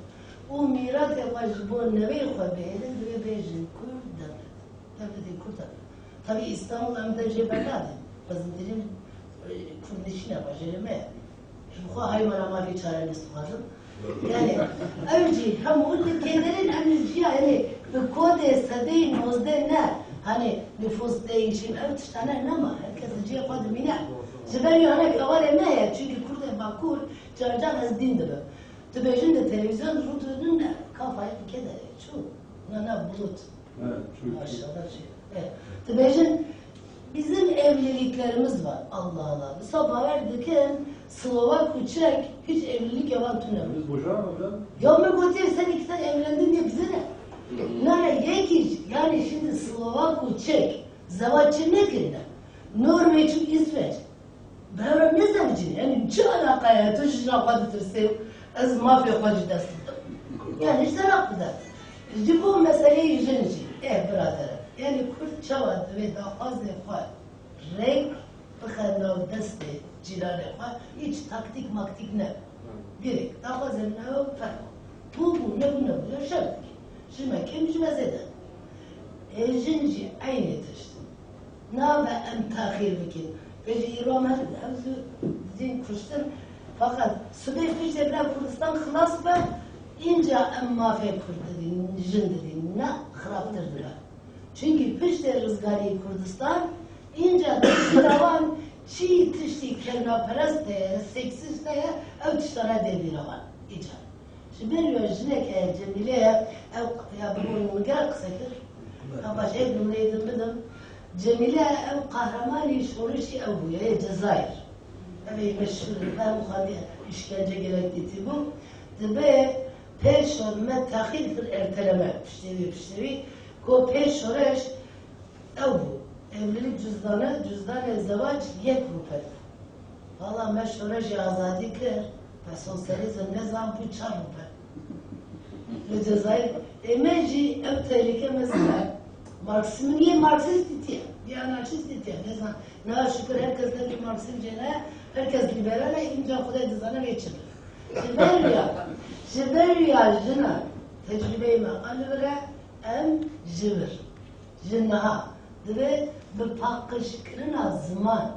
o mirat yapar jibon nevi koy beydin ve bejin Kürt devlet. Devleti Kürt devlet. Tabi İstanbul emde cebelladı. Bazı dilim Kürdişine bacarımaya. Şu hayvan ama bir çareniz tukhazın. Yani evci hem o ülkelerin emciya yani bir kode sadeyi nozde ne hani nüfus değişim ev tiştane nema herkes ciye kodu mine ziberi hanek avare meye çünkü Kurde bakur carcan az din dibe tübejin de televizyon rutunun ne kafayı bir keder şu nana bulut aşağıda şey tübejin bizim evliliklerimiz var Allah Allah sabah verdikken Slovak uçak hiç evlilik yalan tünemiz. Biz boşar mı hocam? Ya Megotiye sen iki tane evlendin diye bize ne? Nane yekiş yani şimdi Slovak uçak zavaçı ne kirine? Norveç, İsveç. Ben ne zavcını? Yani ne alakaya tuşuna kadıtırsa az mafya kadı destim. Yani işte rakıda. İşte bu meseleyi yüzünüzü. Birader. Yani Kürt çavadı ve daha fazla var. Renk bıkanav deste cilale var. Hiç taktik maktik ne? Gerek. Daha fazla ne yok fark. Bu ne yaşadık. Şimdi kimci mezeden. Ejinci aynı yetiştim. Ne ve en tahir bikin. Peki İran hepsi din kuştur. Fakat Sübey Fişte bile Kurdistan kılas ve ince en mafya Kürt dedi, jin dedi, ne hıraptırdılar. Çünkü Fişte rızgari Kurdistan ince dıştıravan çiğ tişti kernaperest de, seksist de, ev tiştara dediravan. İca. Şimdi ben yojine Cemile'ye ev ya bunu gel kısakır. Ama şey cümleydim dedim. Cemile ev kahramanı şoruşi ev bu ya Cezayir. Evi meşhur ben muhabi işkence gerekti bu. Tabi peşor me tahildir erteleme piştevi. Ko peşoreş ev bu. Evlilik cüzdanı zevaç yek rupet. Valla meşhoreş azadi kır. ve sosyalizm ne zaman bu çarpı. Ve Cezayir emerci ev tehlike mesela Marksizm niye Marksist itiyor? Bir anarşist itiyor. Ne zaman ne şükür herkes de bir Marksizm cene herkes liberal ince kudret dizana geçirir. Siberya jina tecrübeyi anıvre em jivir. Jinaha ve bir pakışkırına zaman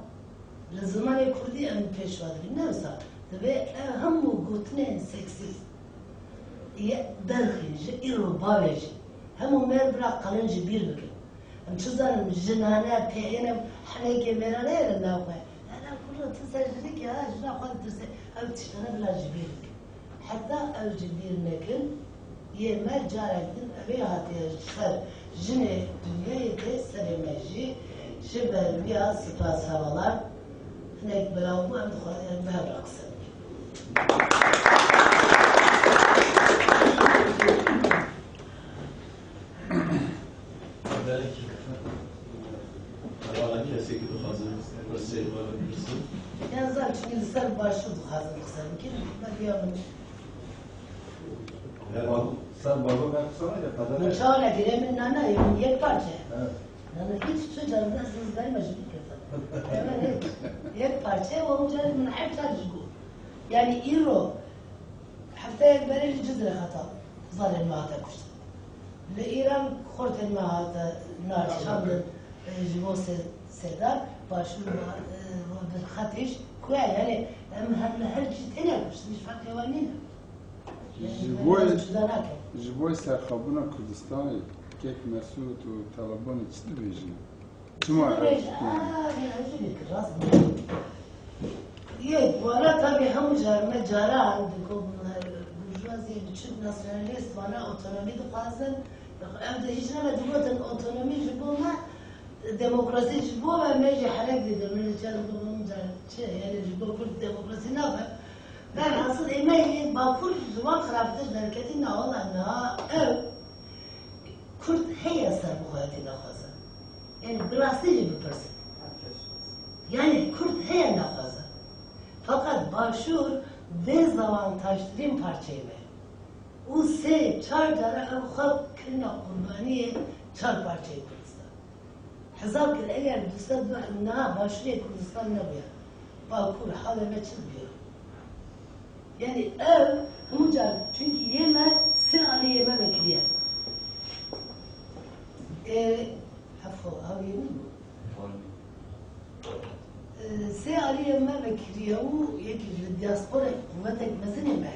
zamanı kurdi em peşvadır. Ne olsa ve hem bu gutne seksist. Ya derhişi irobaveci. Hem o merbra kalınca bir bugün. Hem çözanım jinane peynem haneke merane yerinde koy. Ana kurra tısajlik ya jina koy tırse. ev tiştana bila jibir. Hatta ev jibir nekin, yemer carektin evi hatiye ser jine dünyayı de seremeji, jiber ya spas havalar, nek bila bu em duhaya mehraksın. Belki havalar kesik duhazın, burası var bilirsin. Yazar çünkü ser başladı hazırlıksan ki ben yavrum. Sen baba ben sana ya kadar. Mutfağına giremin nana yemin yek parça. Evet. Nana hiç çocuğum nasıl daima jibir kefir. Hemen yek parça ve mucarrad من حب ترجو. يعني إيرو حتى يقبل الجزر خطأ ظل ما تكشت. لإيران خورت ما هذا نار شامل جبوس سدار باشون بالخطيش كويس يعني هم هالشيء تاني كشت مش فرق يوانين. جبوی سرخابون کردستان کیک مسعود و طالبان چی بیجن؟ چما عرفت؟ یک والا tabii هم جاره عندكم برجوازی بچه ناسیونالیست وانا اوتونومی دخوازن evde hiç ne diyordan otonomi jiboma demokrasi jiboma meji halak dedim ben çarptım yani jibo demokrasi ne var ben asıl emeği bakır zaman karaftır merkezi ne olan ev Kürt heyasa bu hayatı nafazı yani burası gibi person yani Kürt heya nafazı fakat başur dezavantajlı parçayı o se çar dara ev halk kırna kurbaniye çar parçayı Kürdistan hazal kır eğer düsel ne başurya Kürdistan ne bu ya bakır hala meçil yani ev mucar çünkü yeme se yeme bekliyor. Hafo abi mi bu? Se yeme bekliyor. Yeki diaspora kuvvetek mezine mi?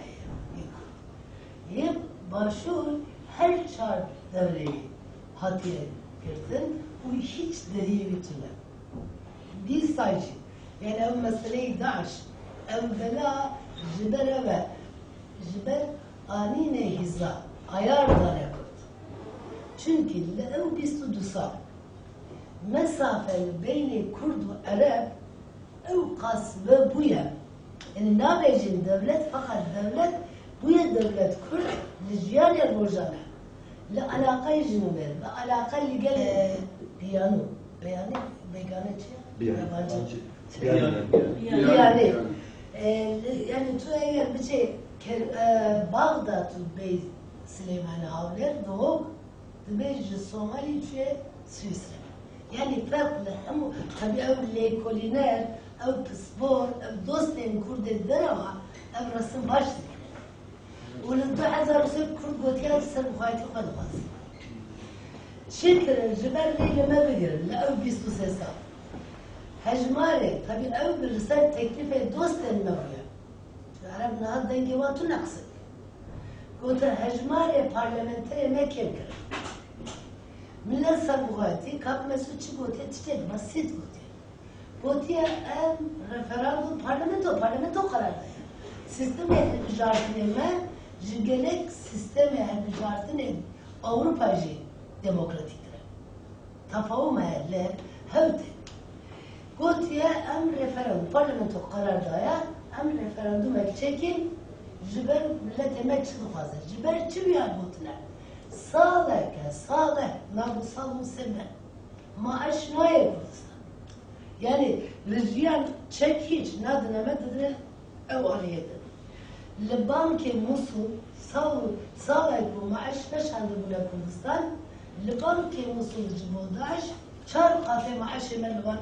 Ye başur her çar devreyi hatiye girsin. Bu hiç deriye götürme. Bir sayıcı. Yani ev meseleyi Daesh. Ev bela jiber ve jiber anine hiza ayar da yapıldı. Çünkü ev bir sudusa mesafeli beyni Kurd ve Arap ev kasbe buya yani nabecin devlet fakat devlet buya devlet Kurd liciyan ya borcana la alakayı jinuber la alakayı gel piyano begane yabancı yani tu eğer bir şey Bağdat Bey Süleyman Havler doğuk Dibeci Somali çe Süsre yani farklı hem tabi ev lekoliner ev spor ev dostum Kurd derama ev resim başlı ولد حزر سب كرد قوتيات سر بخايتي خلص شكر الجبال ليلة ما بقدر لا أو بيستو سيسا هجماري طبي أو بالرسالة تكلفة دوست النوية عربنا هذا ينجواتو نقصد قلت هجماري بارلمنتري ما كيف كر من سر بخايتي كاب مسؤول شي قوتي تشتغل بسيط قوتي أم رفراندوم بارلمنتو قرار ده سيستم الجاردنما جنگلek sistemi hemjartın Avrupacı demokratikler. Tafavum eğerler hevdi. Gotiye em referandum, parlamento karardaya em referandum çekin jiber millet emek çıkı fazla. Jiber çi bir gotine. Sağlık, nabusal musemme. Maaş neye Kurdistan. Yani rüzgar çek hiç nadine dedine ev arayedin. لبنك موصل صار معاش باش عند بولا كردستان لبنك موصل جبو داعش شار قاطع معاش ملوان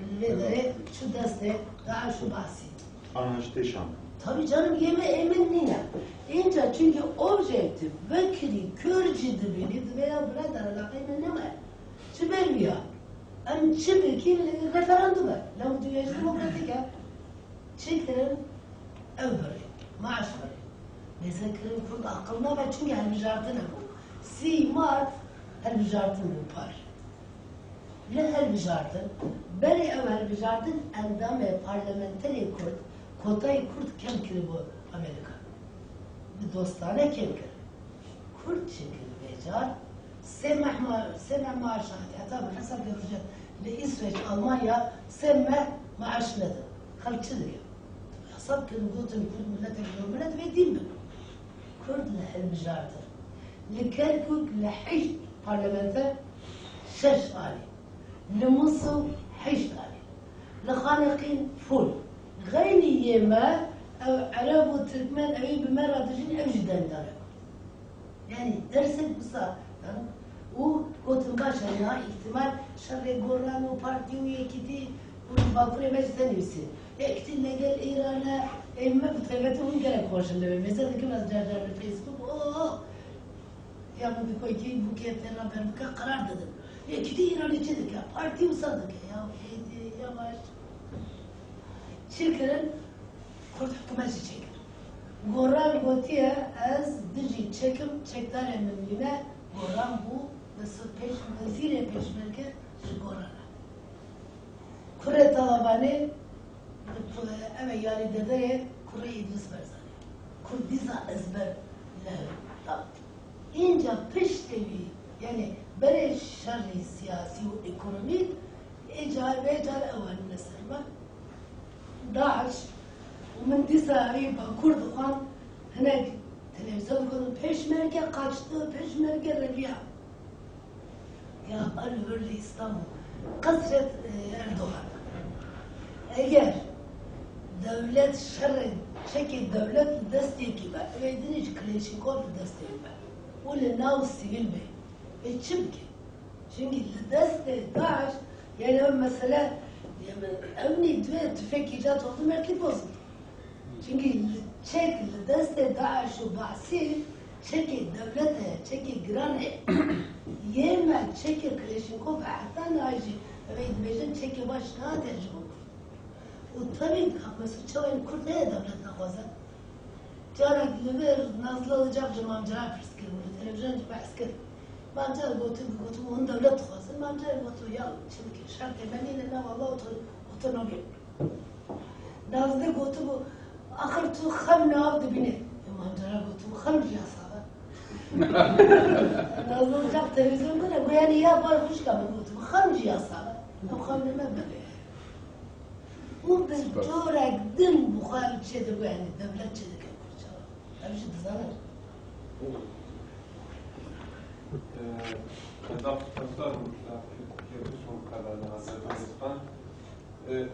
اللي شو دسته داعش وباسي Anlaştıysam. Tabii canım yeme eminliğine. İnce çünkü objektif, vekili, körcüdü beni veya burada alakayla ne var? Çıbermiyor. Ama çıbeki referandum var. Lama dünya demokratik ya. Çıkırım evberi. Maaş var. Mesela Kurd akılına ve çünkü her müjartın bu. Si Mart her müjartın bu par. Ne her müjartın? Beri ev her müjartın endame parlamenteri Kurd Kotayı Kürt kem kiri bu Amerika. Bir dostane kem kiri. Kürt çekil becar. Semeh maaşına, hatta bir hesap yapacak. İsveç, Almanya, semeh maaş nedir? Halkçıdır ya. Hesap kırım gotun Kürt millet ve değil mi? Kürt lehel bijardır. Likerkük lehiş parlamenter şeş ali. Limusu hiş ali. Lixaneqin full. Gayni yeme ev Arap ve Türkmen evi bimera dijin ev jiden dare. Yani dersek busa. O gotun başa ya ihtimal şerre goran o parti o yekiti o bakure meclise nivisi. Ekti legel İran'a emme bu teveti un gerek hoşunda ve mesela ki az carcar Facebook ya bu koy ki bu keften ben karar dedim. Ekti İran içindik ya parti usadık ya yavaş. Çirkirin kurt hükümeti çekir. Goran gotiye az dici çekim çektar emimine Goran bu nasıl zire peşmerke Goran'a. Kure talabani eve yani dedeye Kure İdris Berzani. Kurdiza ezber lehe. İnce peştevi yani bere şerri siyasi ve ekonomik ecal evan nesirma. Daesh ومن ديسا عيبا كرد خان هناك تلفزيون كانوا peşmerge kaçtı, peşmerge rebiya. Ya Al-Hürri İstanbul, Kasret Erdoğan. Eğer devlet şerri, çeki devlet desteği gibi, eveydin hiç Kleşinkov desteği gibi. O le nav sivil bey. Ve çünkü desteği Daesh, yani mesela emni dve tüfek icat oldu, merkez bozuldu. Çünkü çek deste Daesh ve Bahsi çeki devlete, çeki granı yeme çeki Kleşinkov hatta naci evet mecen çeki başına tercih olur. O tabii mesela çoğun Kürt'e devlet nakazı. Carak lever nazlı olacak mamcara perskir bunu televizyon perskir. Mamcara gotu on devlet nakazı. Mamcara gotu ya çünkü şart emeline ne vallahi otonomi. Nazlı gotu bu آخر تو خم ناب دبینه ما درا تو خم جیا صابه نازل جاب تلویزیون کنه گویانی یا بار خوش کم تو خم جیا صابه او خم نمی بله او bir جورك دم بخار çedi guyani devlet çedi kırça tabii ki dizanır Daftar yapışım kararını hazırlamışlar.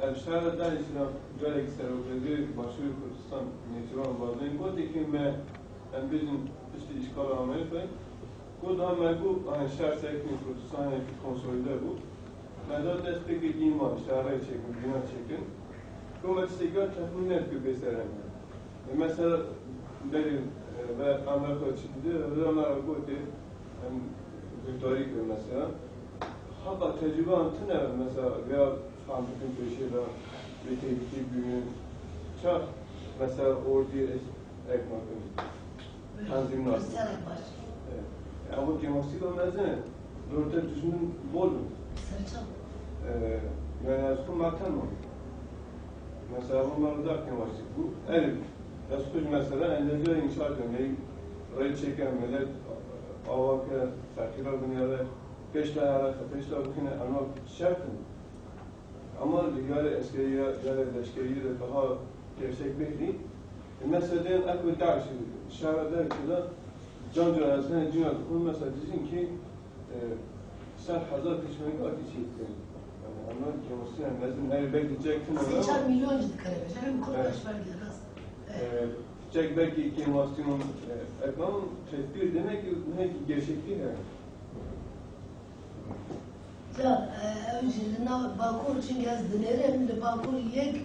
Elşehir'de İslam Galek Serokleri Başarı Kurdistan Netivan Bazı'nın bu dikime bizim işte işgal Amerika'yı bu da mevzu şehir sekni Kurdistan'ı konsolide bu. Mevzu destek edeyim var şehre çekin, bina çekin. Bu mesleğe tahmin etki gösteren. Mesela derin ve Amerika içinde Amerika koydu Victoria mesela. Hatta tecrübe antine mesela veya Kampüsün peşinde bir tehlike günün çağ mesela orada ekmakın tanzim nasıl? Ama gemastik olmaz ne? Dörtte düşünün bol mu? Yani aslında maktan mı? Mesela bunlar da gemastik bu. Evet. Aslında mesela endişe inşaat örneği rayı çeken millet avakya sakira dünyada peşler arası peşler bugüne ama şartın. Ama rüyâle eskeriye, rüyâle leşkeriye de daha gevşek bekleyin. Mesela akıl Daesh şahada kıda can canasına dünyada konu mesela dizin ki sen hazır peşmeyi akıl çekti. Yani ama kemasıyla lazım her bekleyecektin ona. 80 milyon ciddi kalebe. Canım kurtaş var biraz. Çek belki kemasının ekran tedbir demek ki gevşekliği yani. Ya önceliğine Bakur için gezdilerim de Bakur yek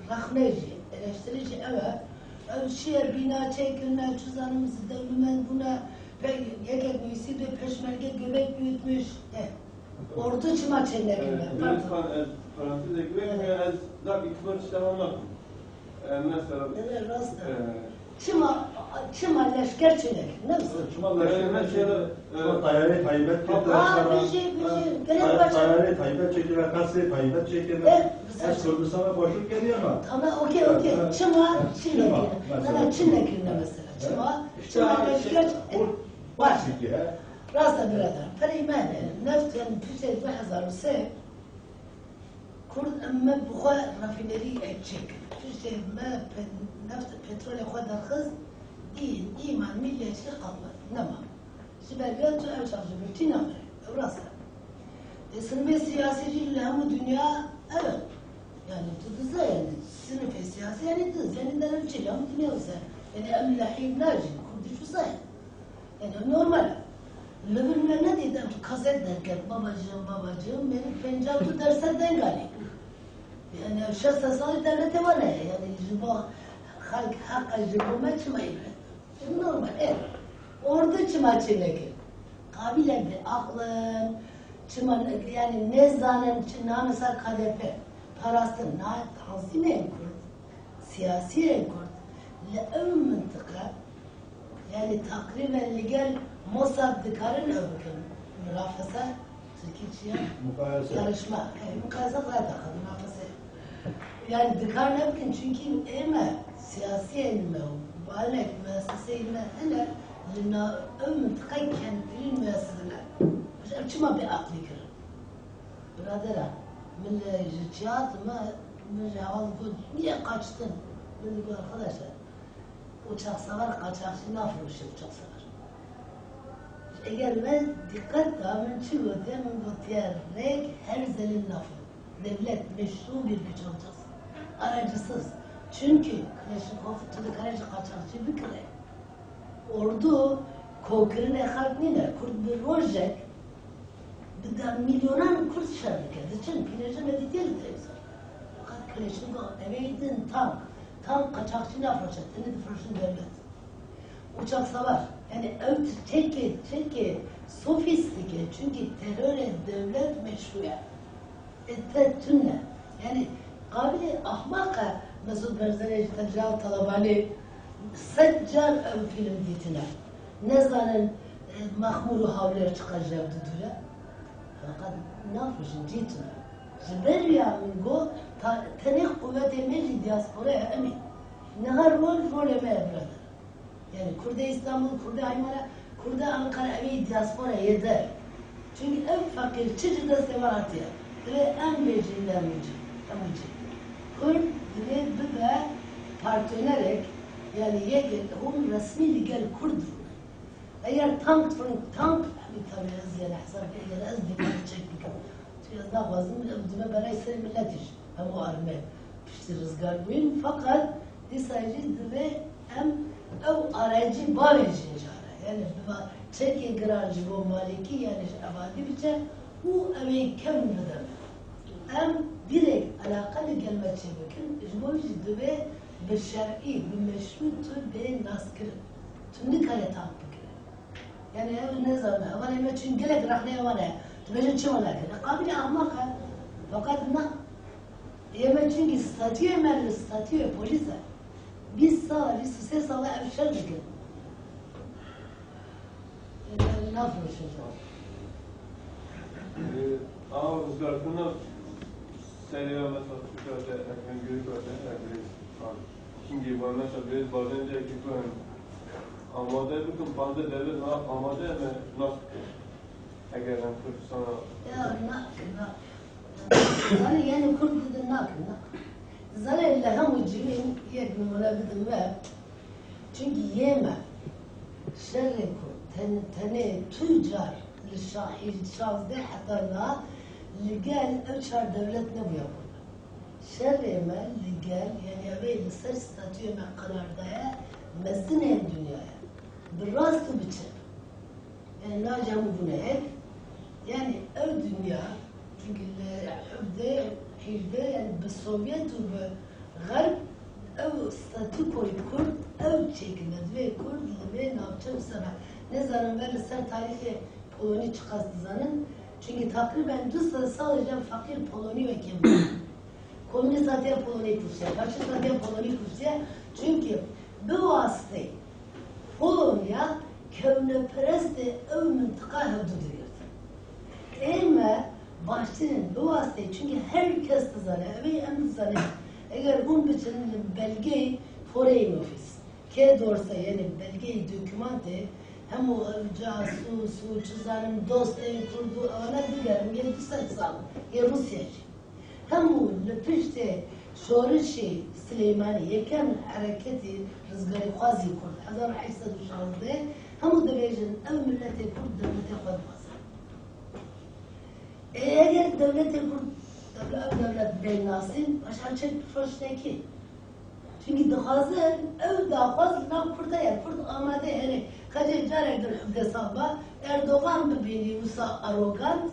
rahneci, eleştirici evet. Şiir bina çekilme, çuzanımızı devlümen buna yek etmeyisi de peşmerge göbek büyütmüş. Ordu çıma çenlerinde. Lütfen paranteze güvenmeyen az da iktibar işlemem. Mesela... Evet, rastla. Çıma Çıma leşker çinek. Ne misin? Tayyare Tayyip'e Bir şey. Gelen başa. Tayyare Tayyip'e çekiyor, Kasri Tayyip'e çekiyor. Es Kürdistan'a boşluk geliyor ama. Tamam, okey. Çıma, Çinekine. Nana Çinekine mesela. Çıma leşker var. راسا برادر فالإيمان نفط يعني في 2003 كرد أما بخوا رافينري تشيك في ما نفط بترول خوا درخز دين إيمان ملي شيء قبل نما سباقات أو شرج بتينا راسا السنة السياسية اللي هم الدنيا أبد يعني تدزا يعني السنة السياسية يعني تدز يعني ده نمشي لهم الدنيا وسا يعني أم لحين ناجي كرد شو صاير يعني نورمال Lübnan'da ne dedim? Kazet derken babacığım benim pencabı dersten gali. Yani şahsa sağlık devleti var ne? Yani bu halk hakkı cümle çımayı bırak. Normal evet. Orada çıma çileki. Kabile bir aklın, çıma yani ne zanen çına mesela KDP parası ne tanzim en kurt, siyasi en kurt. Le mıntıka yani takriben legal Mossad dikarın öbürkün mürafasa Türkiye yarışma mukayese zaten mürafasa yani dikar ne mümkün çünkü eme siyasi ilme bağlılık müessese ilme hele lina ömtükai kendinin müessesine açma bir aklı kır biradera min jitiyat min cevaz bu niye kaçtın dedi bu arkadaşlar uçak savar kaçakçı ne yapmış uçak savar eğer ben dikkat damen çıkıyor demin bu diyerek her zelin lafı devlet meşru bir güç olacağız aracısız çünkü Kılıçdaroğlu tutup karşı kaçakçı bir kere ordu kokirine halk ne Kürt bir rojek bir de milyonan Kürt şerreket için Kılıçdaroğlu meditiyeli teyze fakat Kılıçdaroğlu eveydin tam kaçakçı ne yapacak ne defrasın devlet uçak savar yani Türkiye sofistike çünkü teröre devlet meşruya tünne yani kabili ahmaka Mesut Barzani tecrübe talabani seccar ev film ditine ne zanen mahmuru havler çıkacak düdüle fakat ne yapıyorsun ditine Ziberiya mingo tenik kuvveti mecli diasporaya emin nehar rol emeye burada yani Kurde İstanbul, Kurde Aymara, Kurde Ankara evi diaspora yeder. Çünkü en fakir çocukda sevarat ya. Ve en becerinden mücü. Kurd ve bibe partnerek yani yegel hum resmi ligel Kurd. Eğer tank bir tabi az yani hesap eğer az bir çek bir kam. Çünkü az vazım ödüme beray seri millet iş. Hem o arme pişti rızgar buyun fakat disaycı ve hem ev aracı bağırıcı yani Çekiye garajı bu maliki yani abadi biçe bu evi kem neden hem direkt alakalı gelme çevikin jboji dve bir şer'i bir meşrut bir naskır tümlü kare tampık yani ev ne zaman ama ne için gelek rahne var ya tümlü çiğne kabile ahmak fakat ne yemek çünkü statüye polise biz sağ, biz size sağ evşer dikin. Ne yapıyorsunuz? Ama rüzgarında seriye mesela Türkiye'de ekran görüp öyle şimdi bu mesela biraz bazen de ki bu amade bütün bazı devlet amade mi nasıl eğer Kürdistan'a yani Kürt'ün nakına zaten illa hem ucubin yek numara bidinme çünkü yeme şerri tane tüccar şahide hatta legal evşar devlet ne bu yapıyor şerri me legal yani öyle ser statüye me karardaya mezdine dünyaya bir rastı biçe yani nacamı buna hep yani ev dünya çünkü evde hilde yani bir Sovyet ve Garp ev statü koyup Kürt ev çekilmez ve Kürt ve ne yapacağım sana ne zaman böyle sen tarihi Polonya çıkastı zanın çünkü takriben Rusya sadece fakir Polonya ve Kemal komünist zaten Polonya kursuyor, faşist zaten Polonya kursuyor çünkü bu vasıtayı ya kevne pereste ev mıntıka hevdu diyor. Ama başçının bu vasıtayı çünkü herkes de zane, evi em zane. Eğer bunun için belgeyi foreign office, ke doğrusa yani belgeyi dokümante hem o casus, çizenim, dostayı kurdu, ana dilerim, yedi sal, ya Rusya'cı. Hem o lepişte şorişi Süleymani, yekem hareketi rızgari khazi kurd, 1816 hem o devletin ev milleti kurd devleti kudmaz. Eğer devleti kurd, devlet beynasın, aşağı çek proşteki. Çünkü dağazın ev dağaz na kurda ya kurd amade yani kaçı carek dur hübde sabah Erdoğan bibini usa arrogant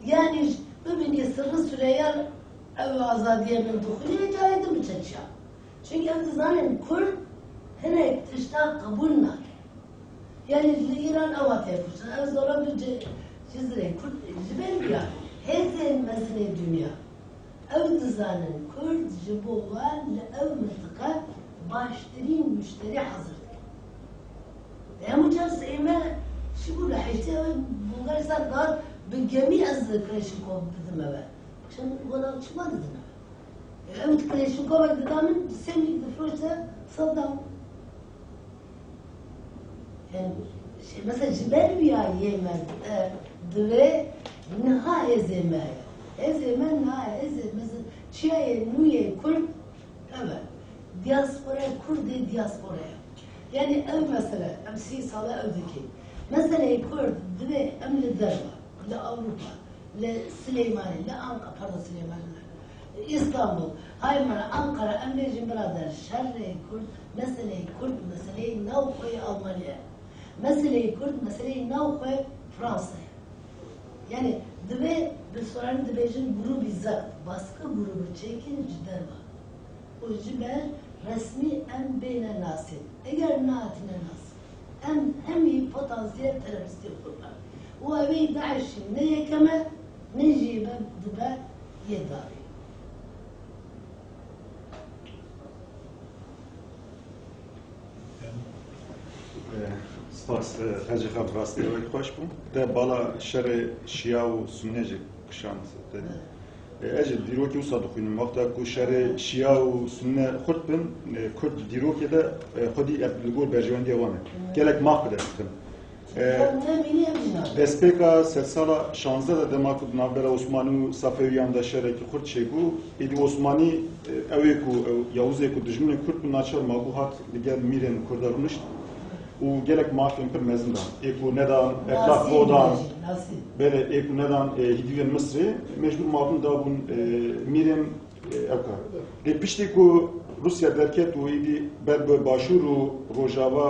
yani bibini sırrı Süreyya ev azadiyenin duhuli caredim çeşa. Çünkü ev zanen kurd hene tışta kabul nak. Yani İran avat yapmışlar. Ev zora bir cizre kurd jibel ya. Hezen mesele dünya. Ev dizaynın Kurd jibovan ev mıntıka baştirin müşteri hazır. Hem uçarsa eme şu bu lahişte Bulgaristan dar bigemi az Kreşikov dedim eve. Şimdi bana çıkmadı dedim eve. Evet Kreşikov dedemin semik de fırça saddam. Yani mesela jibel bir ay yemez dve nihayet zemaya. Ezemen na ezemez çiğe nuye Kurd evet diaspora Kurd diaspora yani ev mesela emsi sala evdeki mesela Kurd dve emli derva le Avrupa le Süleymani le Ankara pardon Süleymani İstanbul Haymara Ankara emrejim birader şerre Kurd mesela Kurd mesela navkoy Almanya mesela Kurd mesela navkoy Fransa yani dve bir sorun dvejin grubu zat baskı grubu çekin cider var. O ciber resmi en beyne nasip. Eğer naatine nasip. Hem iyi potansiyel teröristi kurlar. O evi Daesh'in ne yekeme ne jibe dve yedari. سپاس حاجی خان راستی روی خوش بون ده بالا شر شیعه و سنی جی کشاند اجل دیروکی وصاد خوینم وقتا کو شر شیعه و سنی خود بن کرد دیروکی ده خودی ابلگور برجواندی وانه گلک ماه بده بکن دسپیکا سال 16 ده دماغ نابرا عثمانی صفویان ده شرکی خود چه بو ایدی عثمانی اوی کو یاوزه کو دجمن کرد ناچار مابوهات دیگر میرن کردارونشت و گلک مافیم پر مزنده. ایکو ندان اخلاق بودن. بله ایکو ندان هیدیون مصری مجبور مافیم دابون میریم اکار. دی پشتی کو روسیا درکت و ایدی بر باشور و روجاوا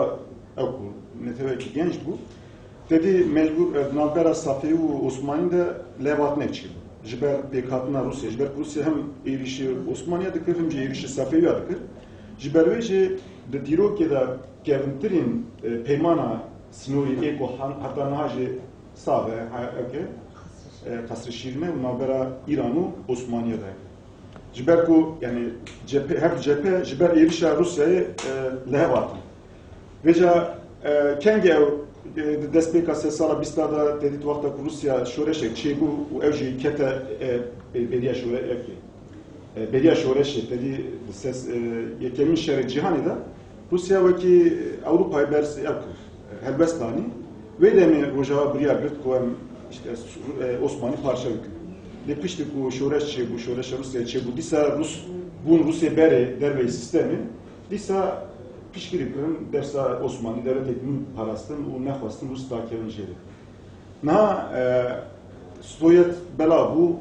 اکو نتوه کی genç bu. Dedi mecbur navbera Safi و Osmanlı da levat ne çıktı. Jiber bekatına Rusya. Jiber Rusya hem erişi Osmanlı'ya dikkat hem erişi Safi'ye dikkat. Jiber ve de diroke da Kevin peymana sinori eko hatta naje save okay kasr şirine ve nabera İran'u Osmanlı'da. Jiber ku yani cephe jiber erişa Rusya'yı levat. Veja kenge despeka se sala bistada dedit vakta Rusya şoreşek çegu u evji kete beriya şore evki. Beriya şoreşek dedi ses yekemin şere cihanida Rusya vaki Avrupa'yı bersi yakır. Helbestani ve de mi Rojava Briya girt ku işte Osmanlı parça yükü. Lepişti ku şoreşçi bu şoreş Rusya çegu disa bun Rusya bere derveyi sistemi disa pişkiriklerin dersa Osmanlı devletin parasının o nefasının Rus takibinin jeri. Na stoyet bela bu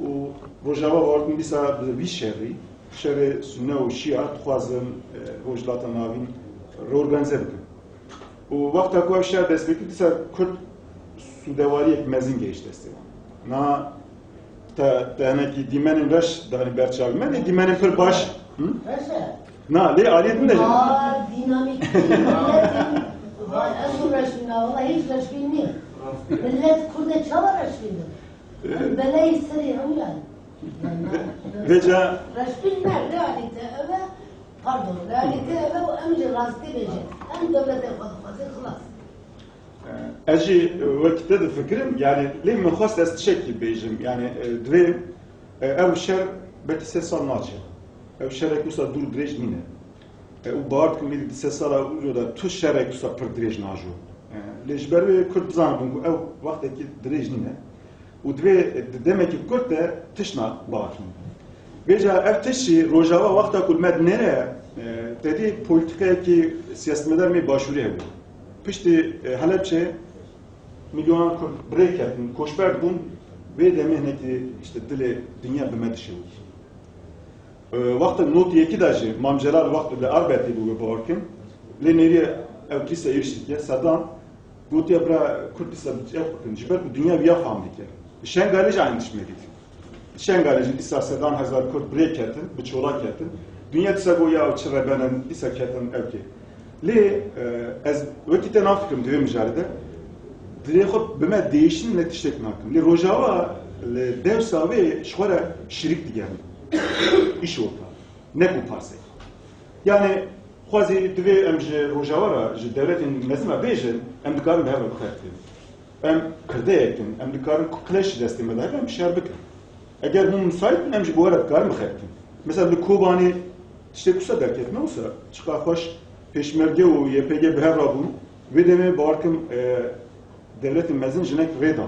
Rojava vardı disa bir şerri sünne o şia tuhazın rojlatan navin reorganize bikin. O vakta ku evşer destekli disa Kürt sudevari ek mezin geçti desteği. Na ki dimenin reş dani berçavime ne dimenin pır baş. Na le aliyetin de. Dinamik milletin az uğraşmıyor. Vallahi hiç uğraşmıyor. Millet Kürt'e çalar uğraşmıyor. Belayı sırıyor yani. Veca uğraşmıyor realite ama pardon, realite ve o emri rastı verecek. Hem devlete fazla خلاص. اجي وقت ده فكرم يعني ليه من خاص استشكي بيجم يعني دري او شر بتسسال ناتشه او شر كوسا دور دريج نينه او بارد كمي تسسال او ده تو شر كوسا پر دريج ناجو ليش بري كرد زانبون او وقت كي دريج نينه ودري دمك كرت تشنا باكن بيجا افتشي روجاوا وقتا كل مد نره تدي politika ki siyasetmedar mi başvuru bu pişti Halepçe milyoner break yapın, koşber bun ve demehneki işte dile dünya bimedişi. Vakti not yeki dacı mamcelar vakti de arbeti bu bağırken le nereye evkise eriştik ya Saddam bu diye bra Kürtistan yapın jiber dünya bir yafamdik ya. Şengaleci aynı düşmedik. Şengaleci ise Saddam hazar Kürt break yapın, bu çolak yapın. Dünya ise bu ya çırabenen ise yapın evki. لی از وقتی تناف کم دوی مجارده دری خود به من دیشن نتیجه نکم لی روجاوا لی درساوی شواره شریک دیگر ایش orta ne bu parse yani خوازی دوی امج روجاوا را ج devletin mezme bejin em dikarin hava bxertin em kirde ekin em dikarin kukleş destime der em şerbik eğer bu müsait em j bu ara dikarin bxertin mesela li Kubani işte kusa derket ne olsa çıkar hoş Peşmerge u YPG behevra bun ve deme barkım devletin mezin jinek reda.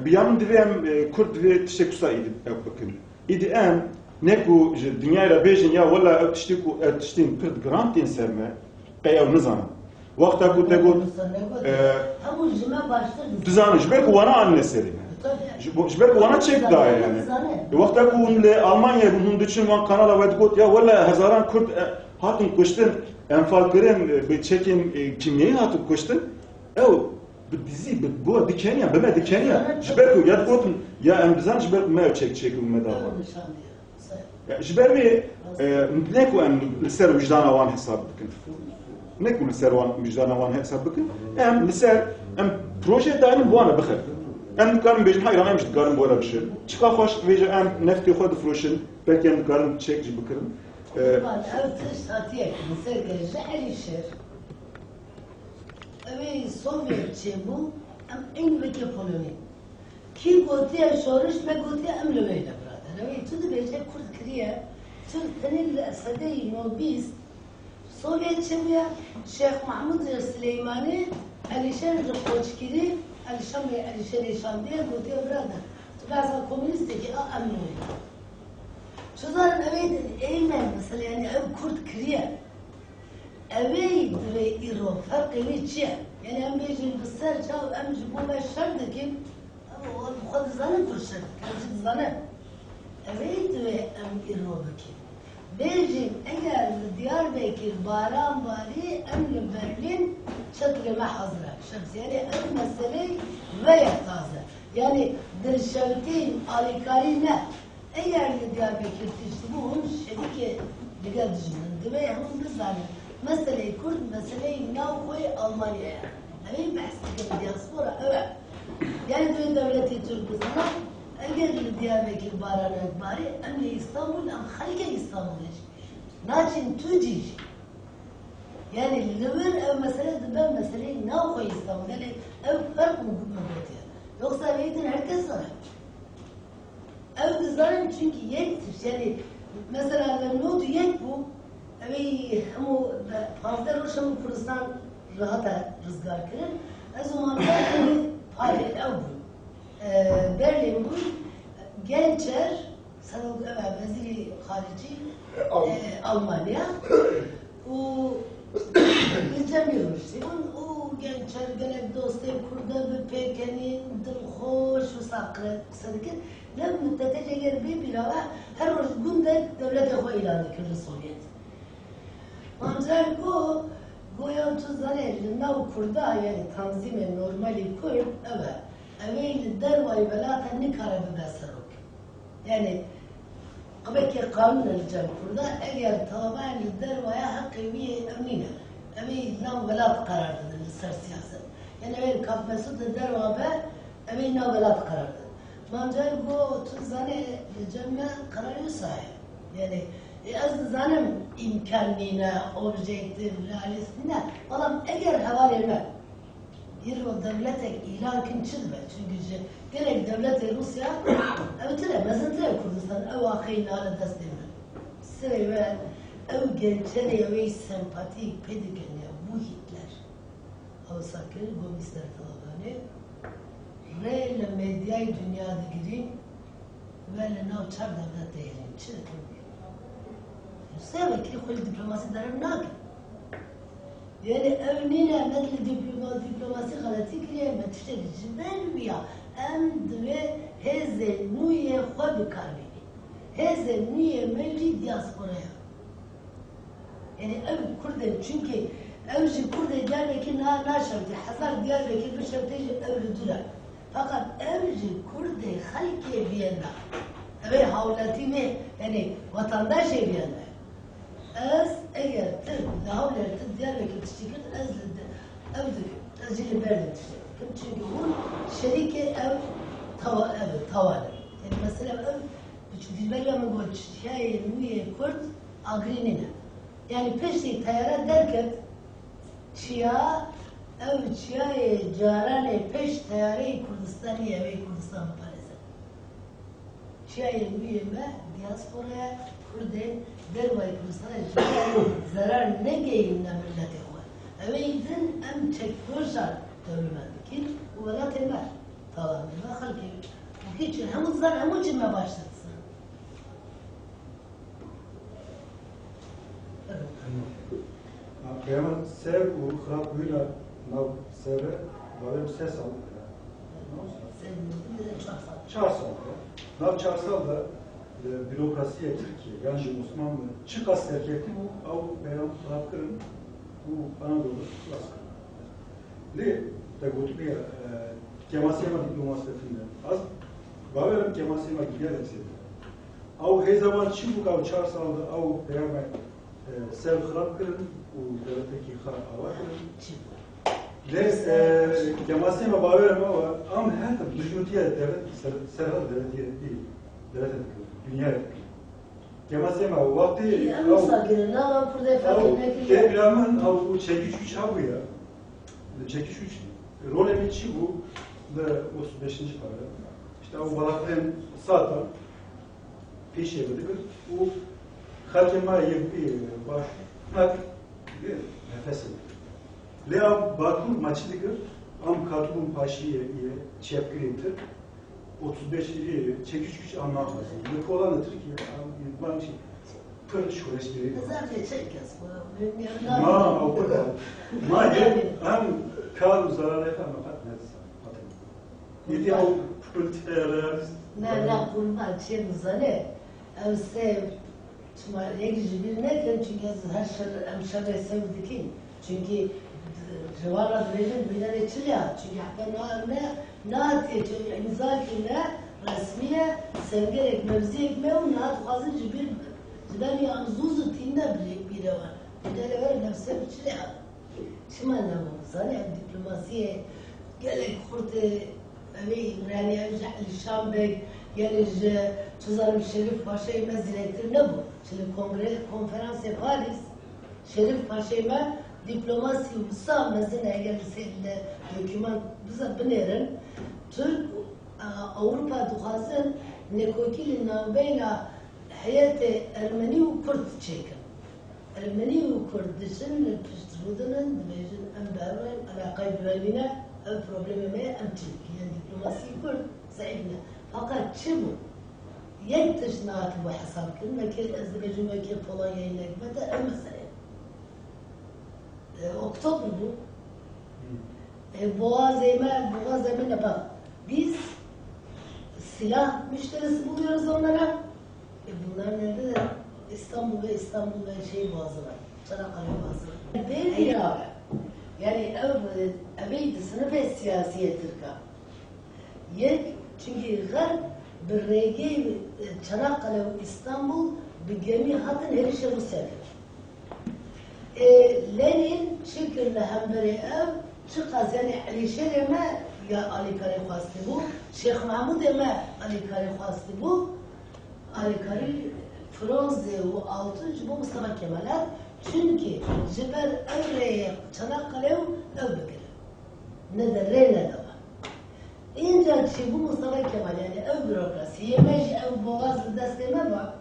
Bir yanım divem Kürt ve tişekusa idi bakın. İdi em ne ku dünyayla bejin ya valla tiştiku tiştin Kürt grantin serme peyav nizana. Vakta ku tego Hamu jime baştır. düzanı jber ku vana anne serine. Jber ku vana çek daha yani. Vakta ku unle Almanya bunun için van kanala ve got ya valla hazaran Kürt hatun kuştun enfalkeren bir çekin kimyeyi hatun kuştun ev bir dizi bu dikenya beme dikenya jberku ya kotun ya embizan jberku me çekim medava jber mi ne ku en ser vicdana wan hesap bikin ne ku ser wan vicdana wan hesap bikin ser proje daim bu ana bixir em kan bejin hayran em jidgarim bu ara bir şey çıka hoş veje em nefti xod froşin belki em garim çek bikirim طبعا أول تشتاتيك مثل كالجعل الشر أبي سوفيت شيبو أم إن بكي بولوني كي قوتي شورش ما قوتي أم لويلة برادة أبي تود بيجي كرد كريه تود تنين الأسدي نوبيس سوفيت شيبويا شيخ محمود السليماني أليشان رقوشكيري أليشان شاندير قوتي برادة تبعث كومونيستي أم لويلة Çözaren eveydi, eymen mesela yani ev Kürt kiriye. Eveydi ve iro, fark evi çiye. Yani em bejin kısar çav, em bu meşşerdi ki, bu kadar zanı kurşer, kazık zanı. Eveydi ve em iro biki. Bejin eğer Diyarbakır baran bari, emli Berlin çekleme hazıra. Şems yani ev meseleyi veya taze. Yani dirşevtin, alikari ne? Eğer Diyarbakır tişti bu onun şerike diğer düşünün. Ve hem biz zaten meseleyi Kürt, meseleyi navkoy Almanya'ya. Hani bahsettiğim diaspora evet. Yani bir devleti Türkistan'a eğer Diyarbakır baran bari emni İstanbul am halke İstanbul'da. Naçin tücci. Yani livir ev mesele ben meseleyi navkoy İstanbul. Yani ev fark mı gitmedi. Yoksa neydin herkes var. Ev bizlerin çünkü yektir. Yani mesela notu yek bu. Evi hamu fazla roşamı Kürdistan rahata rızgar kırır. O zaman Berlin faaliyet ev bu. Berlin bu gençler sanık veziri harici Almanya. O izlemiyormuş. O gençler gelip dostum Kürt'e bir pekenin dilhoş ve sakret sadıkın. لم تتجر به بلا هر روز گنده دولت خو اعلان کرد سوویت. منظر گویا تو زنه نو کرده یعنی تنظیم نرمالی کرد evet. Evvel dervayı belata ne karabı besarok. Yani قبل قانون الجام kurda eğer tamamen dervaya hakkı bir emnine. Evvel nav belat karardı siyaset. Yani evvel kapması da derva be evvel nav belat karardı. Mancar bu tuzane cemme kararı sahip. Yani از زنم imkanına, objektif, realistine, adam eğer hava vermek, bir o devlete ilan kim çizme, çünkü gerek devlete Rusya, evet mesela Kurdistan, ev akıyla ala desteğine. Sebebi, ev gençleri ve sempatik pedikene, bu Hitler. Ev sakın, bu misler talabani, reyle medyayı dünyada gireyim, ve nav çar devlete yerin, çizdim. Sebebi ki kul diplomasi derim nakin. Yani evnine medli diplomasi galati kiliye metişte ciben biya emd ve heze nuye xwe bikarbini. Heze nuye mevci diasporaya. Yani ev Kurd'e çünkü ev ji Kurd'e Diyarbakır naşevdi. Hazar Diyarbakır bir şevteji ev dura. Fakat ev ji Kurd'e halke biyena. Ev havlatine yani vatandaş biyena. Az eğer Türk, dağlar Türk Diyarbakır tiştikir az evdir, az jili berdi tiştikir. Çünkü bu şerike ev tavalı. Yani mesela ev, çünkü belirleme bu şair, müye, Kürt, agrinine. Yani peşi tayara derken, çiğa, ev çiğe, carane, peş tayarı Kurdistaniye ve Kurdistan parası. Çiğe, müye, diasporaya, Kurd'e, dervayı Kürdistan'a zarar ne geyim ne millete var. Eveydin em çekmişler devlemendikin, bu velat emer. Tamam, ne halki. Bu için hem zar hem ucuma başlatsın. Kıyamet sev u xrap buyla nav seve varım ses al. Sevdim, bir de çok sağ. Çarsal. Nav çarsal da bürokrasiye Türkiye, yani Osmanlı çık askerketi bu av beyan bırakırın bu Anadolu askeri. Ne de gotubiya kemasiyama diplomasiyetinde az baverim kemasiyama giderek av her zaman çibuk av çarsaldı av beyan sev xrap kırın u devletteki hava kırın. Ne kemasiyama baverim ama am her düşünütüye devlet serhat devletiye değil devlet dünya kemasiyama vakti Yani sakın, ne var burada fakirlik? Devlamın bu çekiş güç ha bu ya. Çekiş güç rol emici bu da 35. para. İşte o balakların satan peşe verdik. Bu hakema yepi baş nak bir nefes. Lea Bakur maçlıdır. Am Katulun Paşi'ye çepkilimdir. 35 çekiş güç anlatmasın. Bu Polanda Türkiye ben şey kırış uğraştırıyor. Zaten çekiyoruz. Ma o kadar. Ma hem kar zararı yapma patmaz. Yedi o politika realist. Ne kurban şey zane. Ev sev. Tuma yekci bir ne ki çünkü her şey hemşire sevdikin. Çünkü civarlar verin bilen içiliyor. Çünkü hatta ne imza ne resmiye sevgerek mevziye me o naat kazıcı bir zibani anzuzu tinde bir var. Bir de öyle nefse içiliyor. Şimdi ne bu? Zane diplomasiye gelek kurte evi yani evcih Şambek yani Tuzarım Şerif Paşa'yı mezilettir ne bu? Şimdi konferans yaparız. Şerif Paşa'yı diplomasi ulusal mesela eğer seninle doküman bize binerin Türk Avrupa duhasın nekokili navbeyla hayatı Ermeni ve Kürt çekin. Ermeni ve Kürt'ün piştirudunun dibecin embarın alakayı güvenliğine ev problemime emçilik. Yani diplomasi Kürt saibine. Fakat çi bu? Yek tışnaat bu hesap kılma ki Azerbaycan ve ki Polonya'yı nekmede emesene. Oktober bu. Boğaz zemine bak. Biz silah müşterisi buluyoruz onlara. Bunlar nerede? İstanbul ve Boğazı var. Çanakkale Boğazı var. Bir ya. Yani eveydi sınıf ve siyasiyetir ka. Yek çünkü garp bir regi Çanakkale ve İstanbul bir gemi hatın her işe Rusya'dır. Lenin şekilde hem beri ev çıkaz yani Ali Şerime ya Ali Kari Khasti bu Şeyh Mahmud eme Ali Kari Khasti bu Ali Kari bronze ve altın bu Mustafa Kemal'e çünkü Jiber Evre'ye Çanakkale'ye ev bekir. Ne de re ne de var. İnce bu Mustafa Kemal yani ev bürokrasi, yemeği ev boğaz desteme var.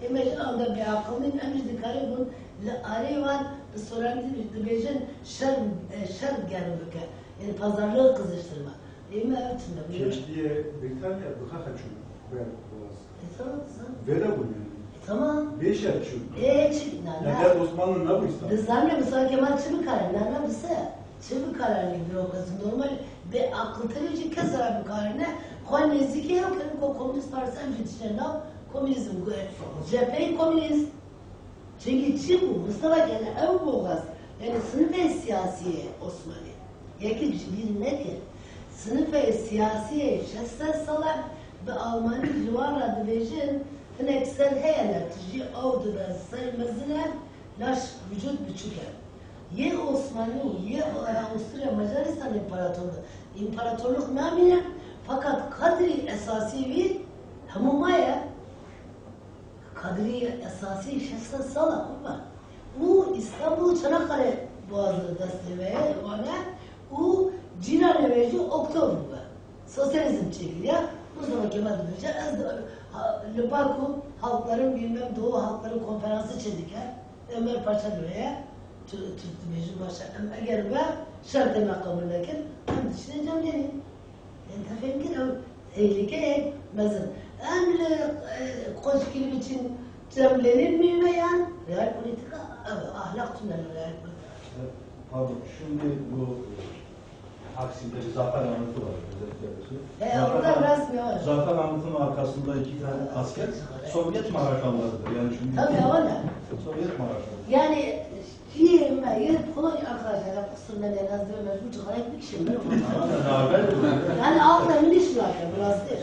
Yemeği anda bir akılın emir dikari bun, le arayvan, soran dibecin şer gelmeke. Yani pazarlığı kızıştırma. Yemeği ev tümde. Keştiye Britanya bıkak açıyor. Ver boğaz. Tamam. Vere bu yani. Tamam. Beş açıyor. Çık nana. Ya der Osmanlı ne bu İstanbul? Dızlarla Mustafa Kemal çivi karar. Nana bısa. Çivi kararlı bürokrasi. Normal bir akıl terici keser bir kararına. Kuan nezike yok. Yani komünist partisi emcitişlerine komünizm. Cepheyi komünist. Çünkü çivi Mustafa Kemal ev boğaz. Yani sınıf ve siyasiye Osmanlı. Yeki bir nedir? Sınıf ve siyasiye şesser salar ve Almanya civarı dibecin Fineksel heyeler tücü avdu da sayımızına laş vücut büçüker. Ye Osmanlı, ye Avusturya Macaristan İmparatorluğu. İmparatorluk namine fakat kadri esasi bir hamumaya kadri esasi şahsen sala ama bu İstanbul Çanakkale Boğazı destemeye ona o Ciran verici Oktober sosyalizm çekiliyor. Mustafa Kemal dönecek. Lübaku halkların bilmem Doğu halkların konferansı çekiyor. Ömer Paşa buraya Türk Meclis Başkanı eğer ve şart makamındaki hem düşüneceğim yani. Yani tefekkür ki tehlike mezun. Hem koç gibi için cemlenilmiyor veya real politika ahlak tümleri real politika. Pardon, şimdi bu Taksim'de bir zafer anıtı var. Orada resmi var. Zafer anıtının arkasında 2 tane asker Sovyet maraşalarıdır. Yani şimdi Tabii öyle. Sovyet maraşaları. Yani Polonya arkadaşlar kusuruna ne yazdığı mecbur çıkarak bir kişi mi? Beraber Yani altına miniş bırakıyor burası değil.